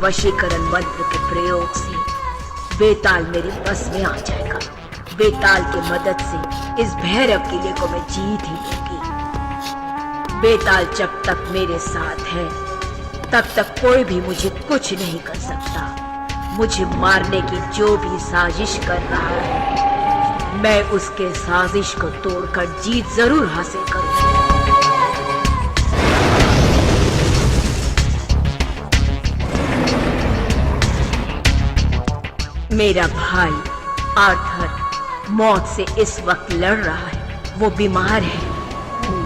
वशीकरण मंत्र के प्रयोग से बेताल मेरे बस में आ जाएगा। बेताल की मदद से इस भैरव किले को मैं जीत ही लूंगी। बेताल जब तक मेरे साथ है तब तक कोई भी मुझे कुछ नहीं कर सकता। मुझे मारने की जो भी साजिश कर रहा है, मैं उसके साजिश को तोड़कर जीत जरूर हासिल करूंगी। मेरा भाई आर्थर मौत से इस वक्त लड़ रहा है। वो बीमार है।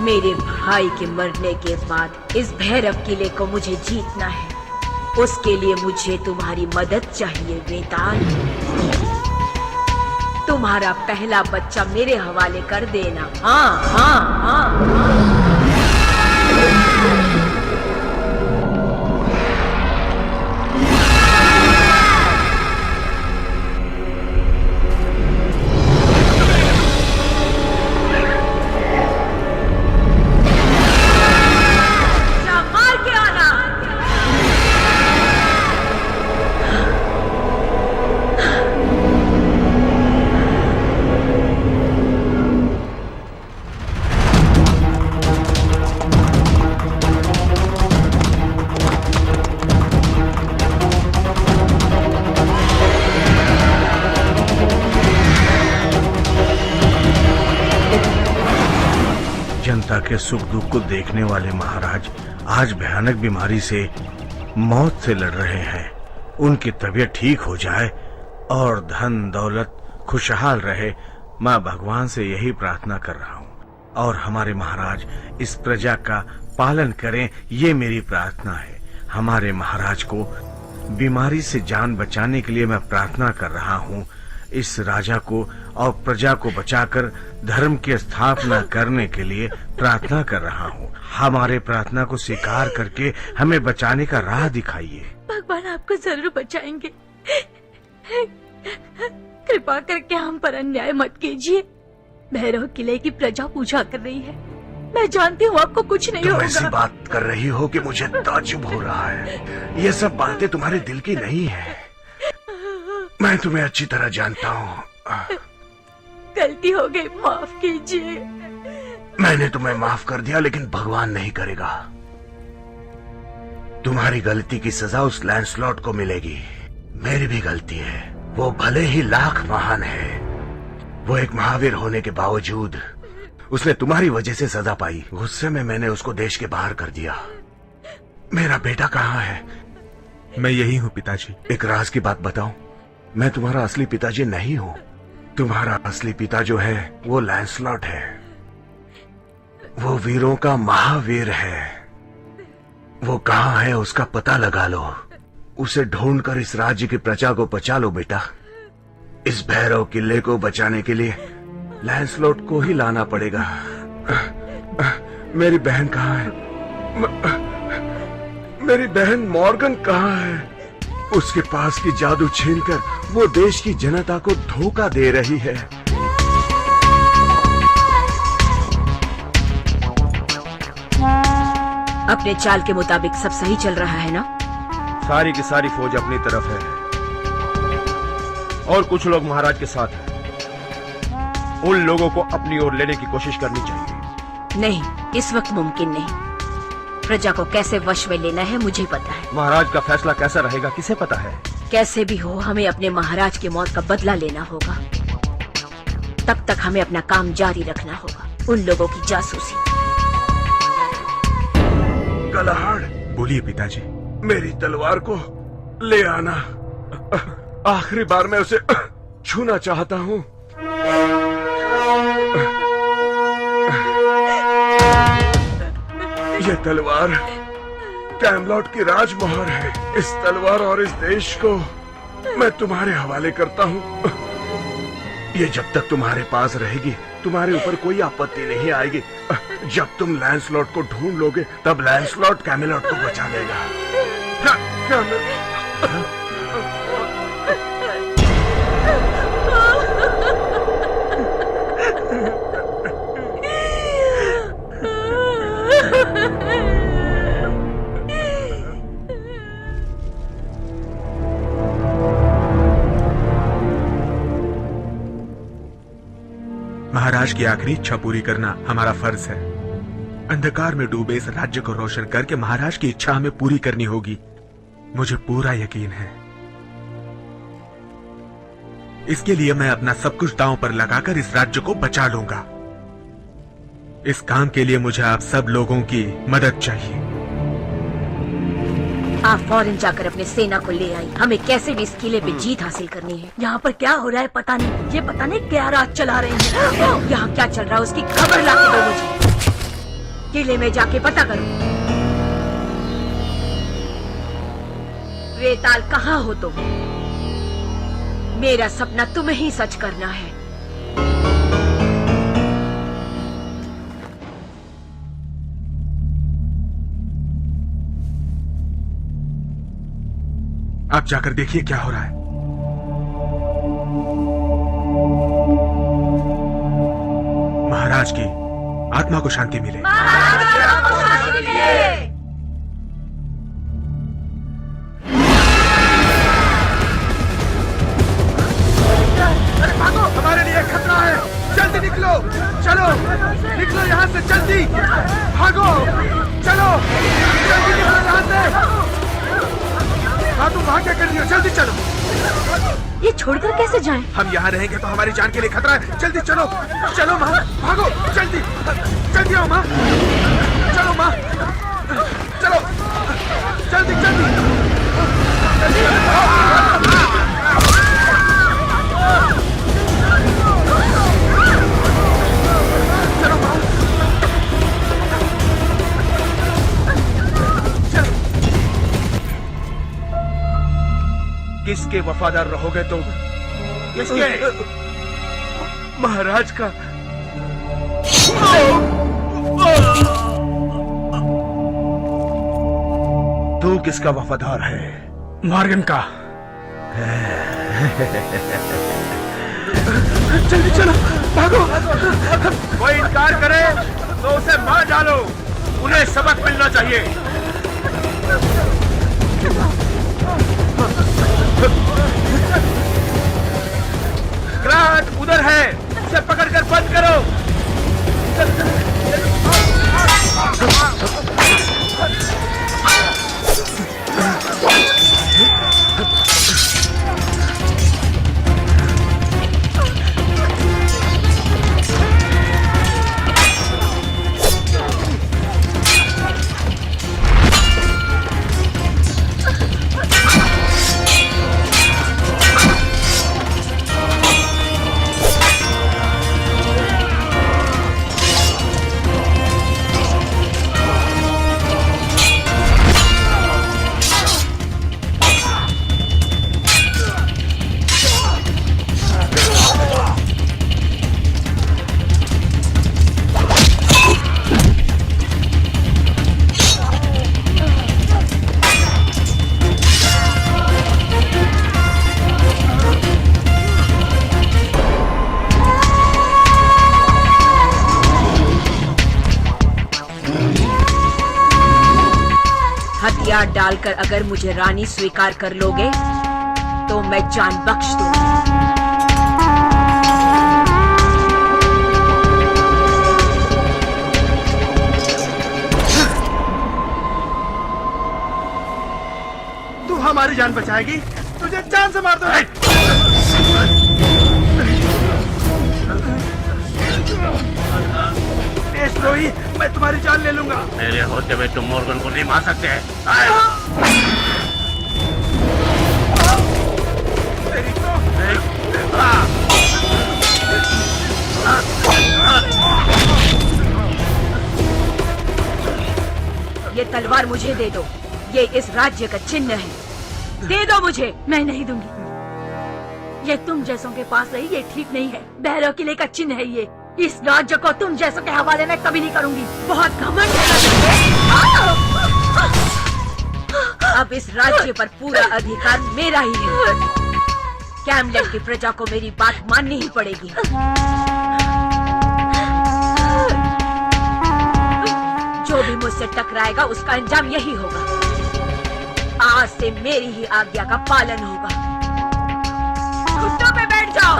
मेरे भाई के मरने के बाद इस भैरव किले को मुझे जीतना है। उसके लिए मुझे तुम्हारी मदद चाहिए बेताल। तुम्हारा पहला बच्चा मेरे हवाले कर देना। हाँ हाँ हाँ, हाँ। जनता के सुख दुख को देखने वाले महाराज आज भयानक बीमारी से मौत से लड़ रहे हैं। उनकी तबीयत ठीक हो जाए और धन दौलत खुशहाल रहे, मैं भगवान से यही प्रार्थना कर रहा हूँ। और हमारे महाराज इस प्रजा का पालन करें, ये मेरी प्रार्थना है। हमारे महाराज को बीमारी से जान बचाने के लिए मैं प्रार्थना कर रहा हूँ। इस राजा को और प्रजा को बचाकर धर्म की स्थापना करने के लिए प्रार्थना कर रहा हूँ। हमारे प्रार्थना को स्वीकार करके हमें बचाने का राह दिखाइए। भगवान आपको जरूर बचाएंगे। कृपा करके हम पर अन्याय मत कीजिए। भैरव किले की प्रजा पूजा कर रही है। मैं जानती हूँ आपको कुछ नहीं होगा। ऐसी बात कर रही हो कि मुझे ताज्जुब हो रहा है। ये सब बातें तुम्हारे दिल की नहीं है। मैं तुम्हें अच्छी तरह जानता हूँ। गलती हो गई, माफ कीजिए। मैंने तुम्हें माफ कर दिया, लेकिन भगवान नहीं करेगा। तुम्हारी गलती की सजा उस लैंसलॉट को मिलेगी। मेरी भी गलती है। वो भले ही लाख महान है, वो एक महावीर होने के बावजूद उसने तुम्हारी वजह से सजा पाई। गुस्से में मैंने उसको देश के बाहर कर दिया। मेरा बेटा कहाँ है? मैं यही हूँ पिताजी। एक राज की बात बताऊं, मैं तुम्हारा असली पिताजी नहीं हूँ। तुम्हारा असली पिता जो है वो लैंसलॉट है। वो वीरों का महावीर है। वो कहाँ है उसका पता लगा लो। उसे ढूंढकर इस राज्य की प्रजा को बचा लो बेटा। इस भैरव किले को बचाने के लिए लैंसलॉट को ही लाना पड़ेगा। मेरी बहन कहाँ है? मेरी बहन मॉर्गन कहाँ है? उसके पास की जादू छीनकर वो देश की जनता को धोखा दे रही है। अपने चाल के मुताबिक सब सही चल रहा है ना? सारी की सारी फौज अपनी तरफ है और कुछ लोग महाराज के साथ हैं। उन लोगों को अपनी ओर लेने की कोशिश करनी चाहिए। नहीं, इस वक्त मुमकिन नहीं। प्रजा को कैसे वश में लेना है मुझे पता है। महाराज का फैसला कैसा रहेगा किसे पता है? कैसे भी हो हमें अपने महाराज की मौत का बदला लेना होगा। तब तक हमें अपना काम जारी रखना होगा। उन लोगों की जासूसी। कलहाड़, बोलिए पिताजी। मेरी तलवार को ले आना। आखिरी बार मैं उसे छूना चाहता हूँ। ये तलवार कैमलॉट की राजमोहर है। इस तलवार और इस देश को मैं तुम्हारे हवाले करता हूँ। ये जब तक तुम्हारे पास रहेगी तुम्हारे ऊपर कोई आपत्ति नहीं आएगी। जब तुम लैंसलॉट को ढूंढ लोगे तब लैंसलॉट कैमलॉट को बचा लेगा। महाराज की आखिरी इच्छा पूरी करना हमारा फर्ज है। अंधकार में डूबे इस राज्य को रोशन करके महाराज की इच्छा हमें पूरी करनी होगी। मुझे पूरा यकीन है। इसके लिए मैं अपना सब कुछ दांव पर लगाकर इस राज्य को बचा लूंगा। इस काम के लिए मुझे आप सब लोगों की मदद चाहिए। आप फौरन जाकर अपने सेना को ले आई। हमें कैसे भी इस किले पे जीत हासिल करनी है। यहाँ पर क्या हो रहा है पता नहीं। ये पता नहीं क्या राज चला रहे हैं। यहाँ क्या चल रहा है उसकी खबर लाके दो मुझे। किले में जाके पता करो। वेताल कहाँ हो तुम? मेरा सपना तुम्हें ही सच करना है। आप जाकर देखिए क्या हो रहा है। महाराज की आत्मा को शांति मिले। हमारे लिए खतरा है। जल्दी निकलो, चलो निकलो यहाँ से, जल्दी भागो, चलो जल्दी निकलो यहाँ से। हाँ तुम भाग क्या कर रही हो? जल्दी चलो। ये छोड़कर कैसे जाएं? हम यहाँ रहेंगे तो हमारी जान के लिए खतरा है। जल्दी चलो, चलो माँ, भागो, जल्दी जल्दी आओ माँ, चलो माँ, चलो जल्दी जल्दी। चलो माँ, किसके वफादार रहोगे तुम? किसके? महाराज का। तू किसका वफादार है? मॉर्गन का। जल्दी चलो, भागो। कोई इनकार करे तो उसे मार डालो। उन्हें सबक मिलना चाहिए। ग्राहक उधर है, उसे पकड़कर बंद करो। हथियार डालकर अगर मुझे रानी स्वीकार कर लोगे तो मैं जान बख्श दूंगी। तू हमारी जान बचाएगी? तुझे जान से मार दो। देशद्रोही, मैं तुम्हारी जान ले लूंगा। मेरे होते हुए तुम मॉर्गन को नहीं मार सकते। तेरी तो ये तलवार मुझे दे दो। ये इस राज्य का चिन्ह है। दे दो मुझे। मैं नहीं दूंगी। ये तुम जैसों के पास रही, ये ठीक नहीं है। भैरव किले का चिन्ह है ये। इस राज्य को तुम जैसों के हवाले में कभी नहीं करूंगी। बहुत घमंड है। अब इस राज्य पर पूरा अधिकार मेरा ही है। कैमलेट की प्रजा को मेरी बात माननी ही पड़ेगी। जो भी मुझसे टकराएगा उसका अंजाम यही होगा। आज से मेरी ही आज्ञा का पालन होगा। घुटनों पे बैठ जाओ।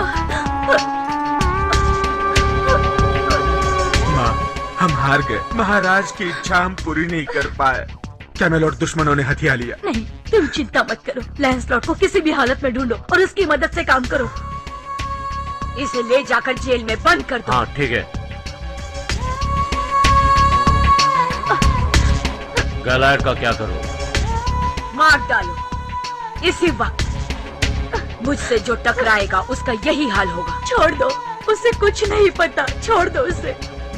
हार गए। महाराज की इच्छा हम पूरी नहीं कर पाए। कैमेलॉट दुश्मनों ने हथिया लिया। नहीं, तुम चिंता मत करो। लैंसलॉट को किसी भी हालत में ढूंढो और उसकी मदद से काम करो। इसे ले जाकर जेल में बंद कर दो। हाँ ठीक है। गैलार्ड का क्या करूं? मार डालो इसी वक्त। मुझसे जो टकराएगा उसका यही हाल होगा। छोड़ दो, उसे कुछ नहीं पता। छोड़ दो उसे।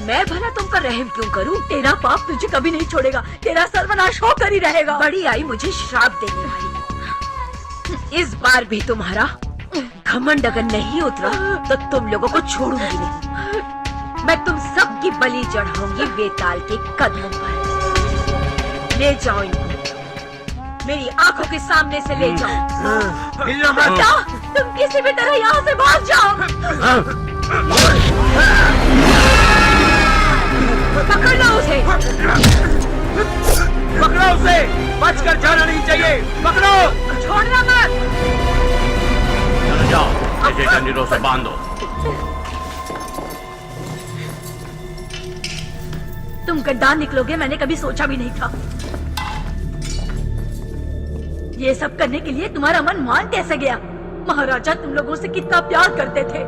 मैं भला तुम पर रहम क्यों करूं? तेरा पाप तुझे कभी नहीं छोड़ेगा। तेरा सर्वनाश होकर ही रहेगा। बड़ी आई मुझे श्राप देने वाली। इस बार भी तुम्हारा घमंड अगर नहीं उतरा तो तुम लोगों को छोड़ूंगी नहीं। मैं तुम सबकी बलि चढ़ाऊंगी बेताल के कदमों पर। ले जाओ इनको, मेरी आंखों के सामने से ले जाओ। बेटा, तुम किसी भी तरह यहाँ से भाग जाओ। पकड़ लो उसे। पकड़ो उसे, बचकर जाना नहीं चाहिए। पकड़ो, छोड़ना मत। चलो जाओ, इसे जंजीरों से बांध दो। तुम गद्दार निकलोगे मैंने कभी सोचा भी नहीं था। ये सब करने के लिए तुम्हारा मन मान कैसे गया? महाराजा तुम लोगों से कितना प्यार करते थे।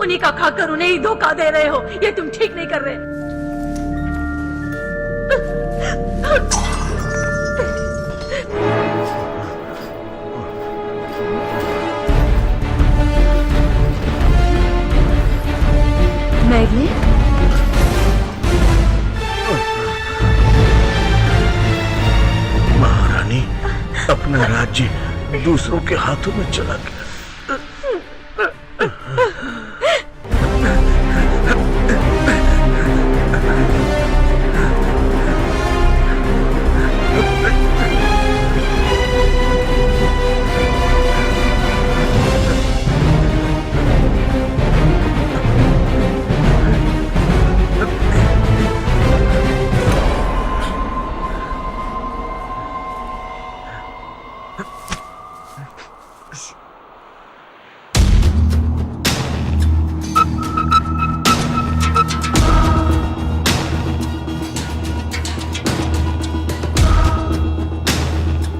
उन्हीं का खाकर उन्हें ही धोखा दे रहे हो। ये तुम ठीक नहीं कर रहे। मैगले, महारानी, अपना राज्य दूसरों के हाथों में चला गया।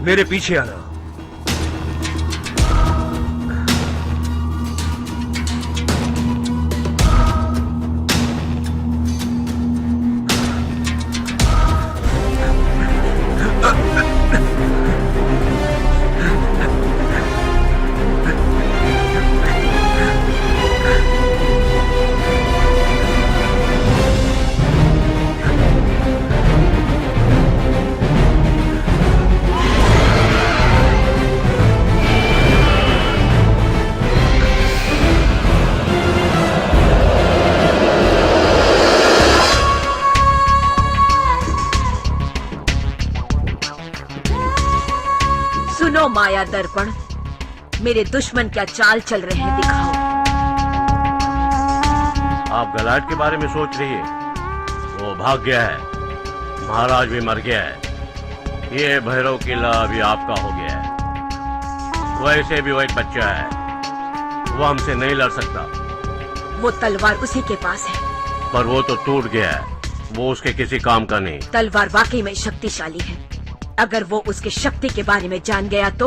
मेरे पीछे आना। सुनो माया दर्पण, मेरे दुश्मन क्या चाल चल रहे हैं दिखाओ। आप गैलार्ड के बारे में सोच रही है? वो भाग गया है। महाराज भी मर गया है। ये भैरव किला अभी आपका हो गया है। वैसे भी वो एक बच्चा है, वो हमसे नहीं लड़ सकता। वो तलवार उसी के पास है। पर वो तो टूट गया है, वो उसके किसी काम का नहीं। तलवार वाकई में शक्तिशाली है। अगर वो उसकी शक्ति के बारे में जान गया तो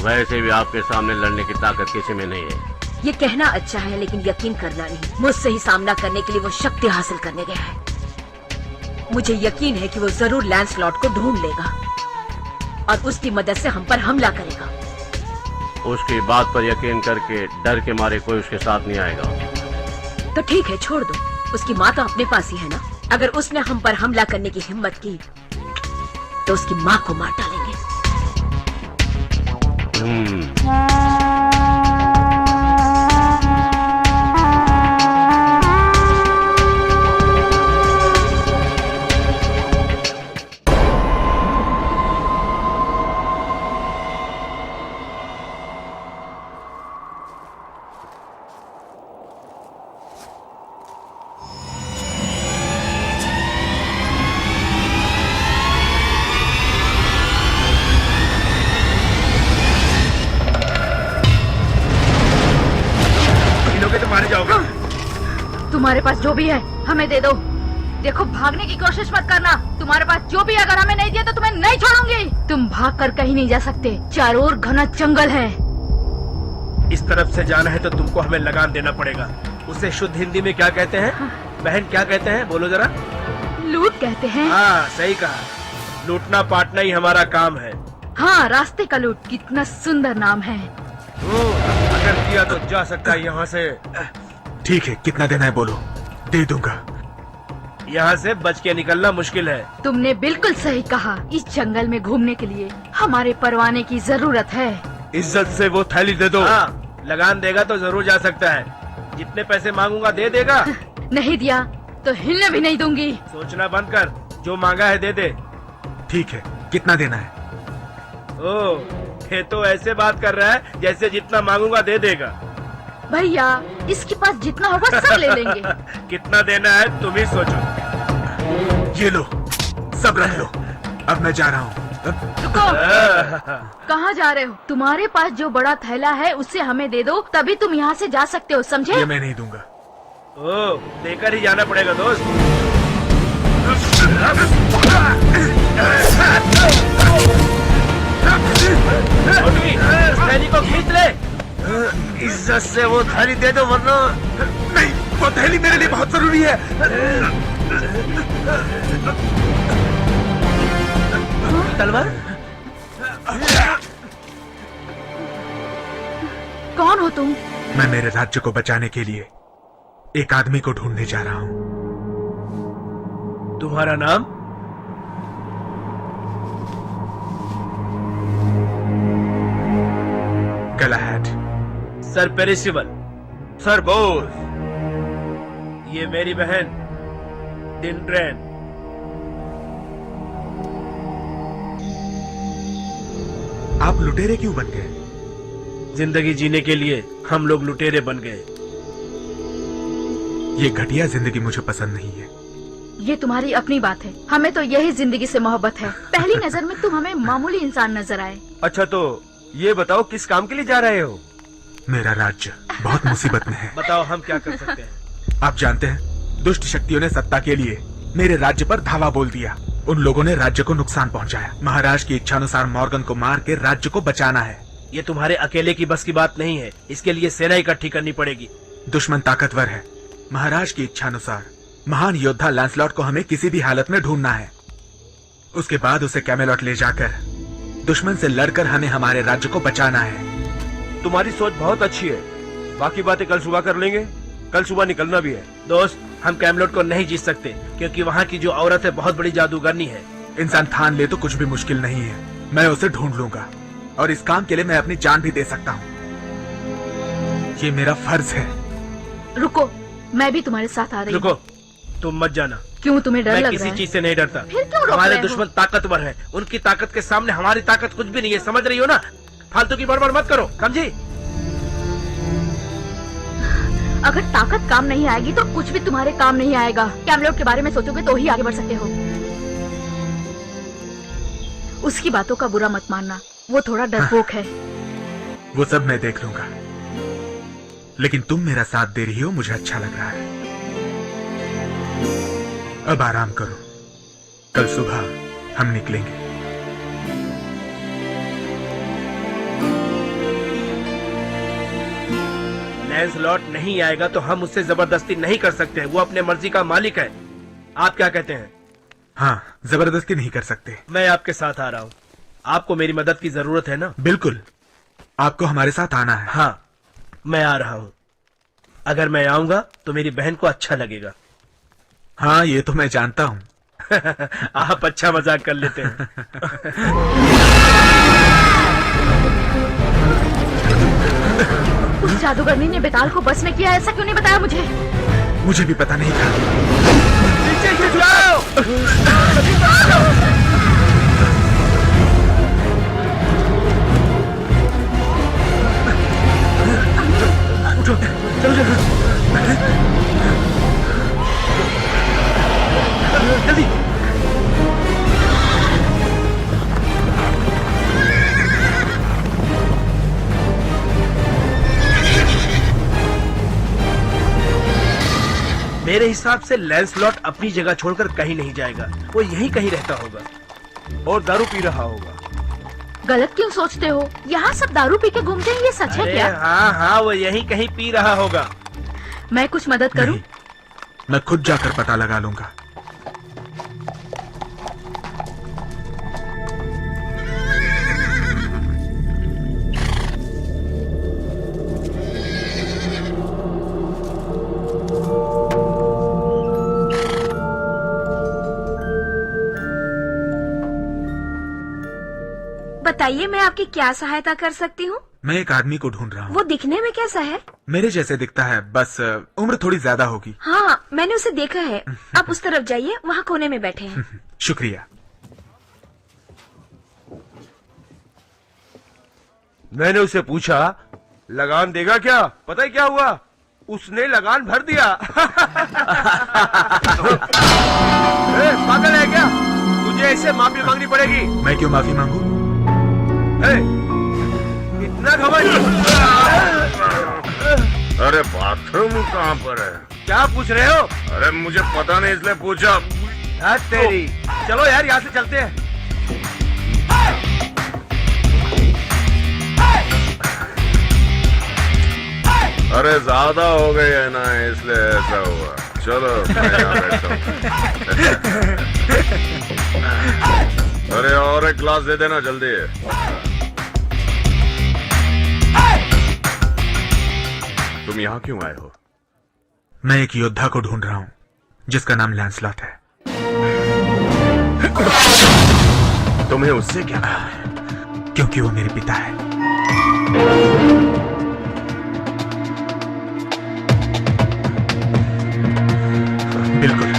वैसे भी आपके सामने लड़ने की ताकत किसी में नहीं है। ये कहना अच्छा है लेकिन यकीन करना नहीं। मुझसे ही सामना करने के लिए वो शक्ति हासिल करने गया है। मुझे यकीन है कि वो जरूर लैंसलॉट को ढूंढ लेगा और उसकी मदद से हम पर हमला करेगा। उसकी बात पर यकीन करके डर के मारे कोई उसके साथ नहीं आएगा। तो ठीक है, छोड़ दो। उसकी माँ तो अपने पास ही है ना। अगर उसने हम पर हमला करने की हिम्मत की तो उसकी माँ को मार डालेंगे। तुम्हारे पास जो भी है हमें दे दो। देखो, भागने की कोशिश मत करना। तुम्हारे पास जो भी अगर हमें नहीं दिया तो तुम्हें नहीं छोड़ूंगी। तुम भाग कर कहीं नहीं जा सकते, चारों ओर घना जंगल है। इस तरफ से जाना है तो तुमको हमें लगाम देना पड़ेगा। उसे शुद्ध हिंदी में क्या कहते हैं? बहन क्या कहते हैं, बोलो जरा। लूट कहते हैं। हाँ सही कहा, लूटना पाटना ही हमारा काम है। हाँ, रास्ते का लूट, कितना सुंदर नाम है। अगर दिया तो जा सकता है यहाँ से। ठीक है, कितना देना है बोलो, दे दूंगा। यहाँ से बच के निकलना मुश्किल है। तुमने बिल्कुल सही कहा। इस जंगल में घूमने के लिए हमारे परवाने की जरूरत है। इज्जत से वो थैली दे दो। हाँ, लगान देगा तो जरूर जा सकता है। जितने पैसे मांगूंगा दे देगा। नहीं दिया तो हिलने भी नहीं दूंगी। सोचना बंद कर, जो मांगा है दे दे। ठीक है, कितना देना है? ओ, ये तो ऐसे बात कर रहा है जैसे जितना मांगूंगा दे देगा। भैया, इसके पास जितना होगा सब ले लेंगे। कितना देना है तुम ही सोचो। ये लो, सब रख लो, अब मैं जा रहा हूँ। रुको, कहाँ जा रहे हो? तुम्हारे पास जो बड़ा थैला है उसे हमें दे दो, तभी तुम यहाँ से जा सकते हो, समझे? ये मैं नहीं दूंगा। ओ, देकर ही जाना पड़ेगा दोस्त। छोटी, इस थैली को खींच ले। इज्जत से वो थाली दे दो वरना। नहीं, वो थैली मेरे लिए बहुत जरूरी है। तलवार? कौन हो तुम? मैं मेरे राज्य को बचाने के लिए एक आदमी को ढूंढने जा रहा हूँ। तुम्हारा नाम? Galahad. Sir Percival, sir Bors. ये मेरी बहन डिंड्रेन। आप लुटेरे क्यों बन गए? जिंदगी जीने के लिए हम लोग लुटेरे बन गए। ये घटिया जिंदगी मुझे पसंद नहीं है। ये तुम्हारी अपनी बात है, हमें तो यही जिंदगी से मोहब्बत है। पहली नजर में तुम हमें मामूली इंसान नजर आए। अच्छा तो ये बताओ किस काम के लिए जा रहे हो? मेरा राज्य बहुत मुसीबत में है। बताओ हम क्या कर सकते हैं। आप जानते हैं, दुष्ट शक्तियों ने सत्ता के लिए मेरे राज्य पर धावा बोल दिया। उन लोगों ने राज्य को नुकसान पहुंचाया। महाराज की इच्छानुसार मॉर्गन को मार के राज्य को बचाना है। ये तुम्हारे अकेले की बस की बात नहीं है, इसके लिए सेना इकट्ठी करनी पड़ेगी। दुश्मन ताकतवर है। महाराज की इच्छानुसार महान योद्धा लैंसलॉट को हमें किसी भी हालत में ढूंढना है। उसके बाद उसे कैमेलॉट ले जाकर दुश्मन से लड़कर हमें हमारे राज्य को बचाना है। तुम्हारी सोच बहुत अच्छी है, बाकी बातें कल सुबह कर लेंगे। कल सुबह निकलना भी है। दोस्त, हम कैमलॉट को नहीं जीत सकते क्योंकि वहाँ की जो औरत है बहुत बड़ी जादूगरनी है। इंसान ठान ले तो कुछ भी मुश्किल नहीं है। मैं उसे ढूंढ लूंगा और इस काम के लिए मैं अपनी जान भी दे सकता हूँ। ये मेरा फर्ज है। रुको, मैं भी तुम्हारे साथ आ रही हूँ। रुको, तुम मत जाना। क्यों, तुम्हें डर मैं लग किसी रहा है? चीज से नहीं डरता। फिर क्यों रोक हमारे रहे हो? दुश्मन ताकतवर है, उनकी ताकत के सामने हमारी ताकत कुछ भी नहीं है, समझ रही हो ना? फालतू की बड़बड़ मत करो, समझी? अगर ताकत काम नहीं आएगी तो कुछ भी तुम्हारे काम नहीं आएगा। कैमलॉट के बारे में सोचोगे तो ही आगे बढ़ सकते हो। उसकी बातों का बुरा मत मानना, वो थोड़ा डरपोक है। वो सब मैं देख लूंगा, लेकिन तुम मेरा साथ दे रही हो, मुझे अच्छा लग रहा है। अब आराम करो, कल सुबह हम निकलेंगे। लैंसलॉट नहीं आएगा तो हम उससे जबरदस्ती नहीं कर सकते, वो अपने मर्जी का मालिक है। आप क्या कहते हैं? हाँ, जबरदस्ती नहीं कर सकते। मैं आपके साथ आ रहा हूँ। आपको मेरी मदद की जरूरत है ना? बिल्कुल, आपको हमारे साथ आना है। हाँ, मैं आ रहा हूँ। अगर मैं आऊंगा तो मेरी बहन को अच्छा लगेगा। हाँ, ये तो मैं जानता हूँ। आप अच्छा मजाक कर लेते हैं। उस जादूगरनी ने बेताल को बस में किया, ऐसा क्यों नहीं बताया मुझे? मुझे भी पता नहीं था। नीचे गिर जाओ। चलो जल्दी। मेरे हिसाब से लैंसलॉट अपनी जगह छोड़कर कहीं नहीं जाएगा, वो यहीं कहीं रहता होगा और दारू पी रहा होगा। गलत क्यों सोचते हो? यहाँ सब दारू पी के घूमते हैं, ये सच है अरे क्या? हाँ हाँ, वो यहीं कहीं पी रहा होगा। मैं कुछ मदद करूं? नहीं, मैं खुद जाकर पता लगा लूंगा। बताइए मैं आपकी क्या सहायता कर सकती हूँ? मैं एक आदमी को ढूंढ रहा हूँ। वो दिखने में कैसा है? मेरे जैसे दिखता है, बस उम्र थोड़ी ज्यादा होगी। हाँ, मैंने उसे देखा है। आप उस तरफ जाइए, वहाँ कोने में बैठे हैं। शुक्रिया। मैंने उसे पूछा लगान देगा क्या? पता है क्या हुआ? उसने लगान भर दिया। पागल है क्या? तुझे ऐसे माफी मांगनी पड़ेगी। मैं क्यों माफी मांगू? इतना घमंड? अरे बाथरूम कहाँ पर है? क्या पूछ रहे हो? अरे मुझे पता नहीं इसलिए पूछा। तेरी चलो यार, यहाँ से चलते हैं। अरे ज्यादा हो गई है ना, इसलिए ऐसा हुआ। चलो मैं यहाँ बैठता हूँ। अरे और एक ग्लास दे देना जल्दी। तुम यहाँ क्यों आए हो? मैं एक योद्धा को ढूंढ रहा हूँ जिसका नाम लैंसलॉट है। तुम्हें उससे क्या? क्योंकि वो मेरे पिता है। बिल्कुल।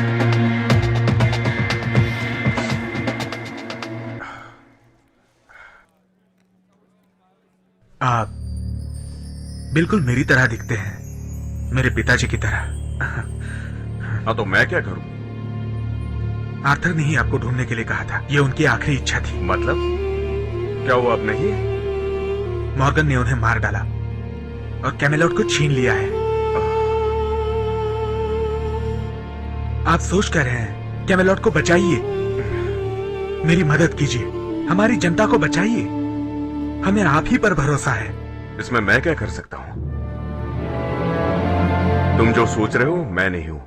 आप बिल्कुल मेरी तरह दिखते हैं, मेरे पिताजी की तरह। हाँ तो मैं क्या करूं? आर्थर ने ही आपको ढूंढने के लिए कहा था, ये उनकी आखिरी इच्छा थी। मतलब क्या वो अब नहीं है? मॉर्गन ने उन्हें मार डाला और कैमेलॉट को छीन लिया है। आप सोच कर रहे हैं कैमेलॉट को बचाइए, मेरी मदद कीजिए, हमारी जनता को बचाइए। हमें आप ही पर भरोसा है। इसमें मैं क्या कर सकता हूं? तुम जो सोच रहे हो मैं नहीं हूं।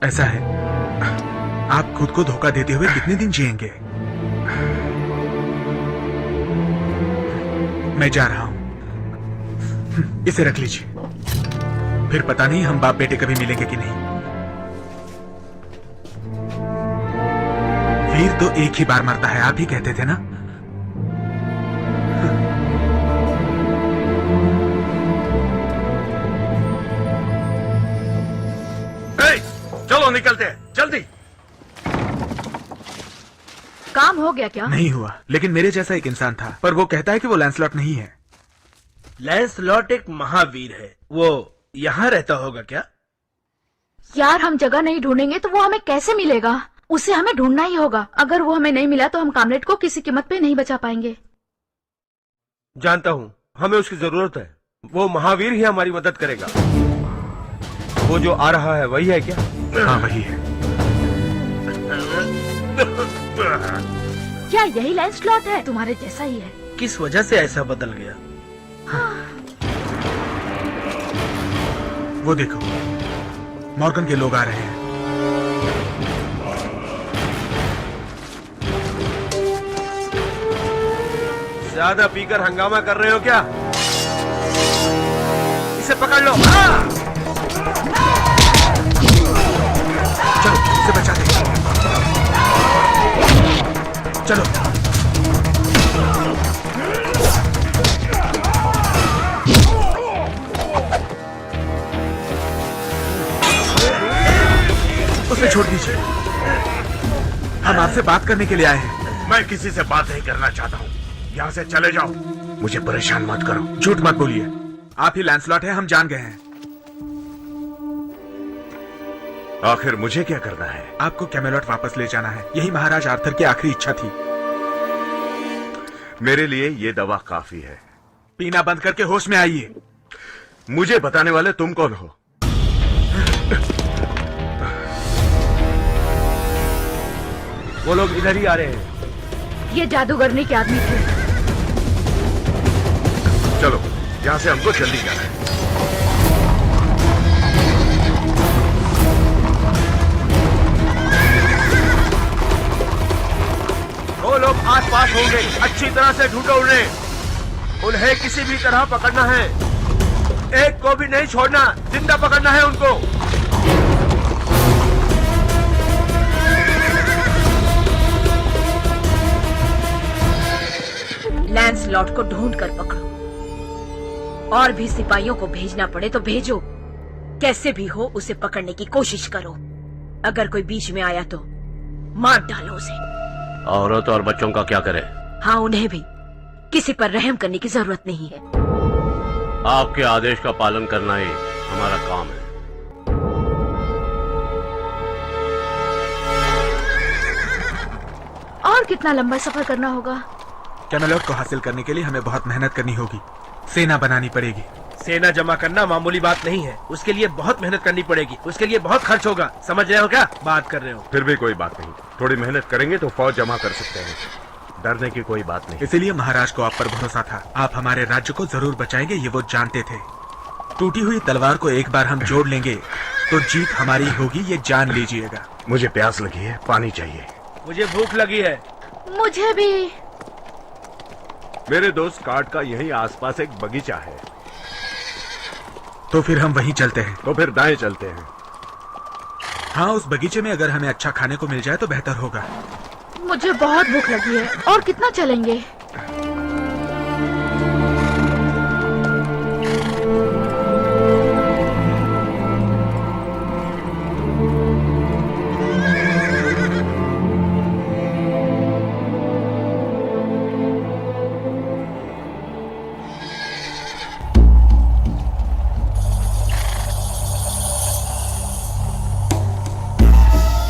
ऐसा है, आप खुद को धोखा देते हुए कितने दिन जिएंगे? मैं जा रहा हूं, इसे रख लीजिए। फिर पता नहीं हम बाप बेटे कभी मिलेंगे कि नहीं। वीर तो एक ही बार मरता है, आप ही कहते थे ना? चलो निकलते हैं जल्दी। काम हो गया क्या? नहीं हुआ, लेकिन मेरे जैसा एक इंसान था, पर वो कहता है कि वो लैंसलॉट नहीं है। लैंसलॉट एक महावीर है, वो यहाँ रहता होगा क्या? यार हम जगह नहीं ढूंढेंगे तो वो हमें कैसे मिलेगा? उसे हमें ढूंढना ही होगा। अगर वो हमें नहीं मिला तो हम कामलेट को किसी कीमत पे नहीं बचा पाएंगे। जानता हूँ, हमें उसकी जरूरत है। वो महावीर ही हमारी मदद करेगा। वो जो आ रहा है वही है क्या? हाँ वही है। क्या यही लैंसलॉट है? तुम्हारे जैसा ही है। किस वजह से ऐसा बदल गया? वो देखो, मॉर्गन के लोग आ रहे हैं। ज्यादा पीकर हंगामा कर रहे हो क्या? इसे पकड़ लो। चलो इसे बचा दे। चलो उसे छोड़ दीजिए, हम आपसे बात करने के लिए आए हैं। मैं किसी से बात नहीं करना चाहता हूँ, यहाँ से चले जाओ। मुझे परेशान मत करो। झूठ मत बोलिए, आप ही लैंसलॉट हैं, हम जान गए हैं। आखिर मुझे क्या करना है? आपको कैमेलॉट वापस ले जाना है, यही महाराज आर्थर की आखिरी इच्छा थी। मेरे लिए ये दवा काफी है। पीना बंद करके होश में आइए। मुझे बताने वाले तुम कौन हो? वो लोग इधर ही आ रहे हैं। ये जादूगरनी के आदमी थे। चलो यहाँ से हमको जल्दी जाना है। वो लोग आसपास होंगे, अच्छी तरह से ढूंढो उन्हें किसी भी तरह पकड़ना है, एक को भी नहीं छोड़ना, जिंदा पकड़ना है उनको। लैंसलॉट को ढूंढ कर पकड़ो, और भी सिपाहियों को भेजना पड़े तो भेजो। कैसे भी हो उसे पकड़ने की कोशिश करो। अगर कोई बीच में आया तो मार डालो उसे। औरत और बच्चों का क्या करें? हाँ, उन्हें भी। किसी पर रहम करने की जरूरत नहीं है। आपके आदेश का पालन करना ही हमारा काम है। और कितना लंबा सफर करना होगा? कैमेलॉट को हासिल करने के लिए हमें बहुत मेहनत करनी होगी, सेना बनानी पड़ेगी। सेना जमा करना मामूली बात नहीं है, उसके लिए बहुत मेहनत करनी पड़ेगी, उसके लिए बहुत खर्च होगा। समझ रहे हो क्या बात कर रहे हो? फिर भी कोई बात नहीं, थोड़ी मेहनत करेंगे तो फौज जमा कर सकते हैं। डरने की कोई बात नहीं। इसीलिए महाराज को आप पर भरोसा था। आप हमारे राज्य को जरूर बचाएंगे, ये वो जानते थे। टूटी हुई तलवार को एक बार हम जोड़ लेंगे तो जीत हमारी होगी, ये जान लीजिएगा। मुझे प्यास लगी है, पानी चाहिए। मुझे भूख लगी है। मुझे भी। मेरे दोस्त कार्ड का यहीं आसपास एक बगीचा है। तो फिर हम वहीं चलते हैं। तो फिर दाएं चलते हैं। हाँ, उस बगीचे में अगर हमें अच्छा खाने को मिल जाए तो बेहतर होगा। मुझे बहुत भूख लगी है। और कितना चलेंगे?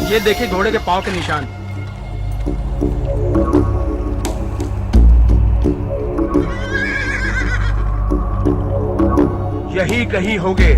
ये देखिए घोड़े के पांव के निशान। यही कहीं होंगे।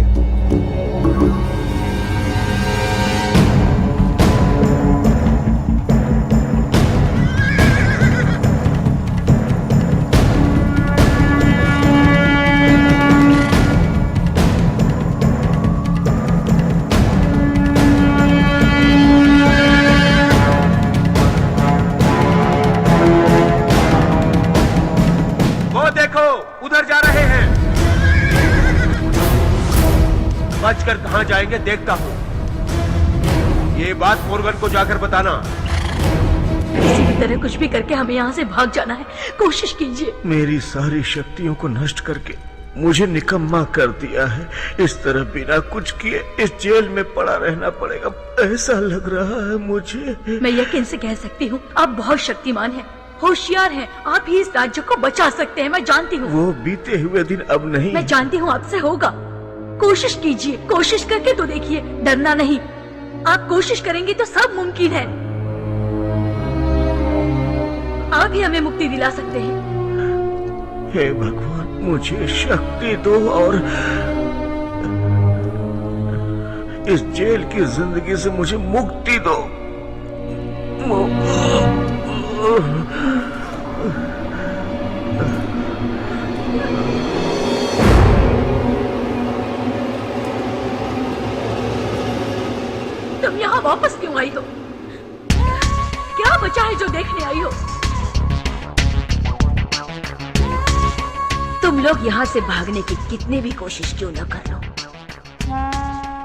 उधर जा रहे हैं। बचकर कहां जाएंगे देखता हूं। ये बात मोर्गन को जाकर बताना। किसी भी तरह कुछ भी करके हमें यहाँ से भाग जाना है। कोशिश कीजिए। मेरी सारी शक्तियों को नष्ट करके मुझे निकम्मा कर दिया है। इस तरह बिना कुछ किए इस जेल में पड़ा रहना पड़ेगा, ऐसा लग रहा है मुझे। मैं यकीन से कह सकती हूँ आप बहुत शक्तिमान हैं, होशियार हैं। आप ही इस राज्य को बचा सकते हैं, मैं जानती हूँ। वो बीते हुए दिन अब नहीं। मैं जानती हूँ आपसे होगा। कोशिश कीजिए, कोशिश करके तो देखिए, डरना नहीं। आप कोशिश करेंगे तो सब मुमकिन है। आप ही हमें मुक्ति दिला सकते हैं। हे भगवान, मुझे शक्ति दो और इस जेल की जिंदगी से मुझे मुक्ति दो। तुम यहाँ वापस क्यों आई हो? क्या बचा है जो देखने आई हो? तुम लोग यहाँ से भागने की कितनी भी कोशिश क्यों न कर लो,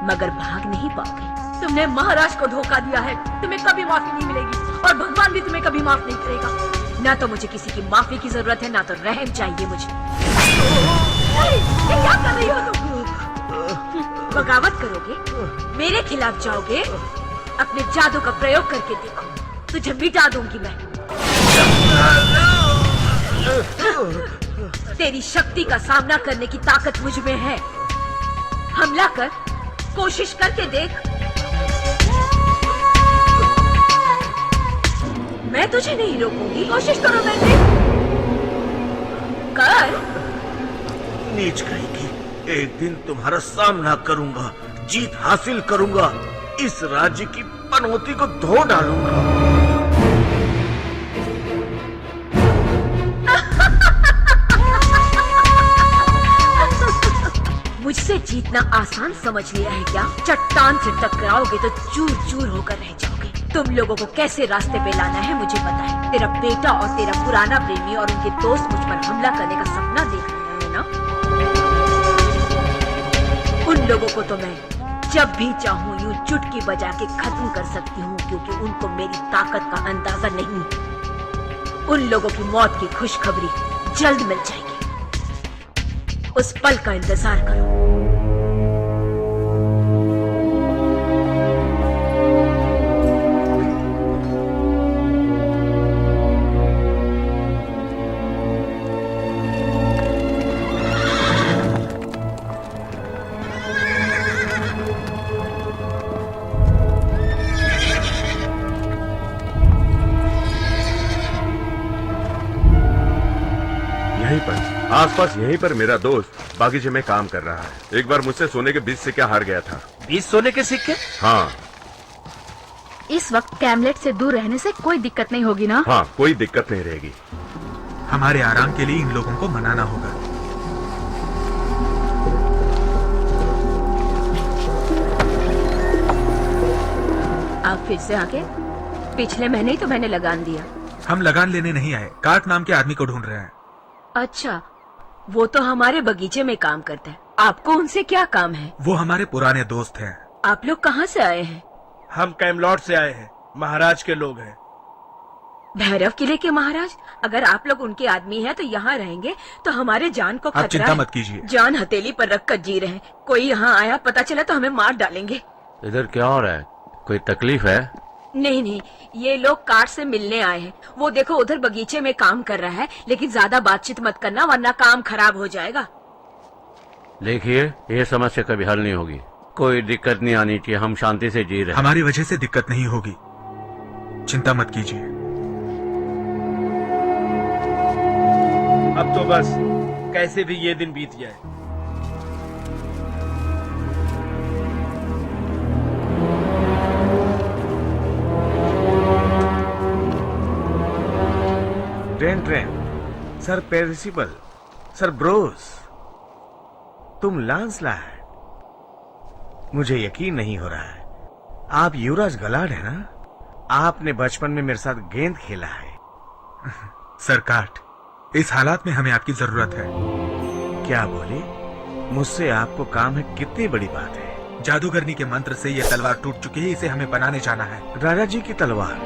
मगर भाग नहीं पाओगे। तुमने महाराज को धोखा दिया है, तुम्हें कभी माफी नहीं मिलेगी और भगवान भी तुम्हें कभी माफ नहीं करेगा। ना तो मुझे किसी की माफी की जरूरत है, ना तो रहम चाहिए मुझे। ये क्या कर रही हो तुम? बगावत करोगे, मेरे खिलाफ जाओगे? अपने जादू का प्रयोग करके देखो, तुझे मिटा दूंगी मैं। तेरी शक्ति का सामना करने की ताकत मुझ में है। हमला कर, कोशिश करके देख। मैं तुझे नहीं रोकूंगी, कोशिश करो। मैं कर। नीच कहेगी, एक दिन तुम्हारा सामना करूंगा, जीत हासिल करूंगा, इस राज्य की पनौती को धो डालूंगा। मुझसे जीतना आसान समझ लिया है क्या? चट्टान से टकराओगे तो चूर चूर होकर रह जाओगे। तुम लोगों को कैसे रास्ते पे लाना है मुझे पता है। तेरा बेटा और तेरा पुराना प्रेमी और उनके दोस्त मुझ पर हमला करने का सपना देख रहे हैं ना? उन लोगों को तो मैं जब भी चाहूँ यूँ चुटकी बजा के खत्म कर सकती हूँ, क्योंकि उनको मेरी ताकत का अंदाजा नहीं है। उन लोगों की मौत की खुशखबरी जल्द मिल जाएगी। उस पल का इंतजार करो। यहीं पर आसपास यहीं पर मेरा दोस्त बागीचे में काम कर रहा है। एक बार मुझसे सोने के 20 सिक्के हार गया था। 20 सोने के सिक्के? हाँ इस वक्त कैमलेट से दूर रहने से कोई दिक्कत नहीं होगी ना? हाँ, कोई दिक्कत नहीं रहेगी। हमारे आराम के लिए इन लोगों को मनाना होगा। आप फिर से आके? पिछले महीने ही तो मैंने लगान दिया। हम लगान लेने नहीं आए, कार्ट नाम के आदमी को ढूंढ रहे हैं। अच्छा, वो तो हमारे बगीचे में काम करता है। आपको उनसे क्या काम है? वो हमारे पुराने दोस्त हैं। आप लोग कहाँ से आए हैं? हम कैमलॉट से आए हैं, महाराज के लोग हैं। भैरव किले के महाराज? अगर आप लोग उनके आदमी हैं तो यहाँ रहेंगे तो हमारे जान को आप खतरा चिंता है। मत कीजिए। जान हथेली पर रखकर जी रहे हैं। कोई यहाँ आया पता चला तो हमें मार डालेंगे। इधर क्या हो रहा है? कोई तकलीफ है? नहीं नहीं, ये लोग कार्ड से मिलने आए हैं। वो देखो उधर बगीचे में काम कर रहा है, लेकिन ज्यादा बातचीत मत करना वरना काम खराब हो जाएगा। देखिए, ये समस्या कभी हल नहीं होगी। कोई दिक्कत नहीं आनी चाहिए। हम शांति से जी रहे हैं। हमारी वजह से दिक्कत नहीं होगी, चिंता मत कीजिए। अब तो बस कैसे भी ये दिन बीत जाए। Train sir Percival, sir Bros, तुम लांसलॉट। मुझे यकीन नहीं हो रहा है। आप युवराज गलाड है ना? आपने बचपन में मेरे साथ गेंद खेला है। सर कार्ट, इस हालात में हमें आपकी जरूरत है। क्या बोले? मुझसे आपको काम है? कितनी बड़ी बात है। जादूगरनी के मंत्र से ये तलवार टूट चुकी है, इसे हमें बनाने जाना है। राजा जी की तलवार?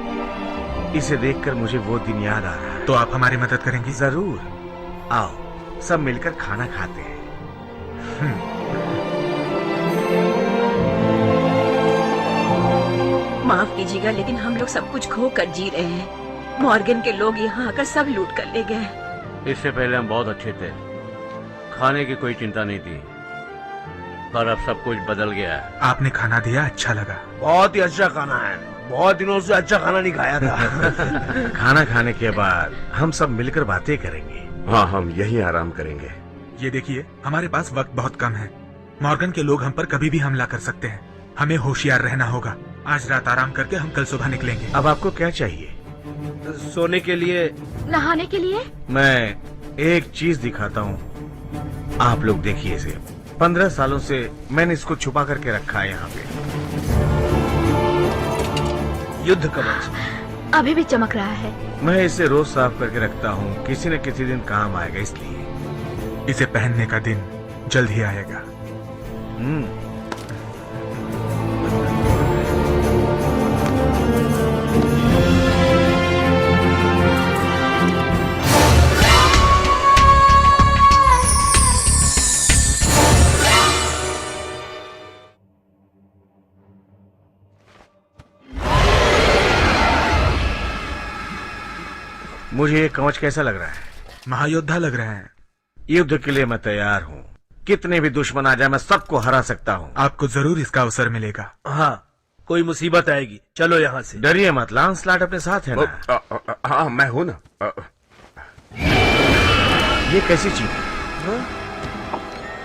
इसे देखकर मुझे वो दिन याद आ रहा है। तो आप हमारी मदद करेंगी? जरूर। आओ सब मिलकर खाना खाते हैं। माफ कीजिएगा लेकिन हम लोग सब कुछ खो कर जी रहे हैं। मॉर्गन के लोग यहाँ आकर सब लूट कर ले गए। इससे पहले हम बहुत अच्छे थे, खाने की कोई चिंता नहीं थी, पर अब सब कुछ बदल गया है। आपने खाना दिया, अच्छा लगा। बहुत ही अच्छा खाना है। बहुत दिनों से अच्छा खाना नहीं खाया था। खाना खाने के बाद हम सब मिलकर बातें करेंगे। हाँ, हम यही आराम करेंगे। ये देखिए, हमारे पास वक्त बहुत कम है। मॉर्गन के लोग हम पर कभी भी हमला कर सकते हैं। हमें होशियार रहना होगा। आज रात आराम करके हम कल सुबह निकलेंगे। अब आपको क्या चाहिए? सोने के लिए? नहाने के लिए? मैं एक चीज दिखाता हूँ, आप लोग देखिए इसे। 15 सालों से मैंने इसको छुपा करके रखा है यहाँ पे। युद्ध कवच। अभी भी चमक रहा है। मैं इसे रोज साफ करके रखता हूँ, किसी न किसी दिन काम आएगा इसलिए। इसे पहनने का दिन जल्द ही आएगा। मुझे ये कवच कैसा लग रहा है? महायोद्धा लग रहे हैं। युद्ध के लिए मैं तैयार हूँ। कितने भी दुश्मन आ जाए मैं सबको हरा सकता हूँ। आपको जरूर इसका अवसर मिलेगा। हाँ, कोई मुसीबत आएगी। चलो यहाँ से। डरिए मत, लांसलॉट अपने साथ है ना? हाँ, मैं हूँ ना। ये कैसी चीज है?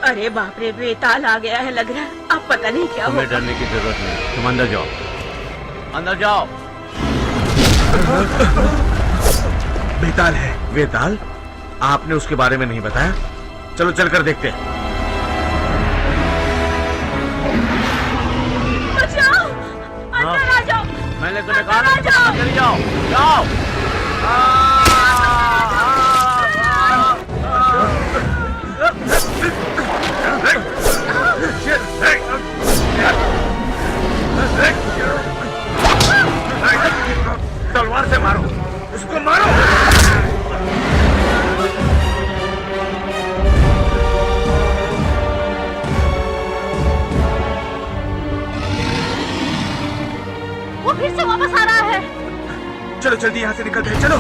अरे बाप रे, बेताल आ गया है लग रहा है। अब पता नहीं क्या तुम्हें होगा। डरने की जरूरत नहीं। तुम अंदर जाओ, अंदर जाओ। बेताल है। बेताल? आपने उसके बारे में नहीं बताया? चलो चलकर देखते हैं। बचाओ, अंदर आ जाओ। मैंने तुम्हें कहा ना कि जाओ। चले जाओ, जाओ। तलवार से मारो, उसको मारो। वो फिर से वापस आ रहा है। चलो जल्दी यहाँ से निकलते हैं, चलो।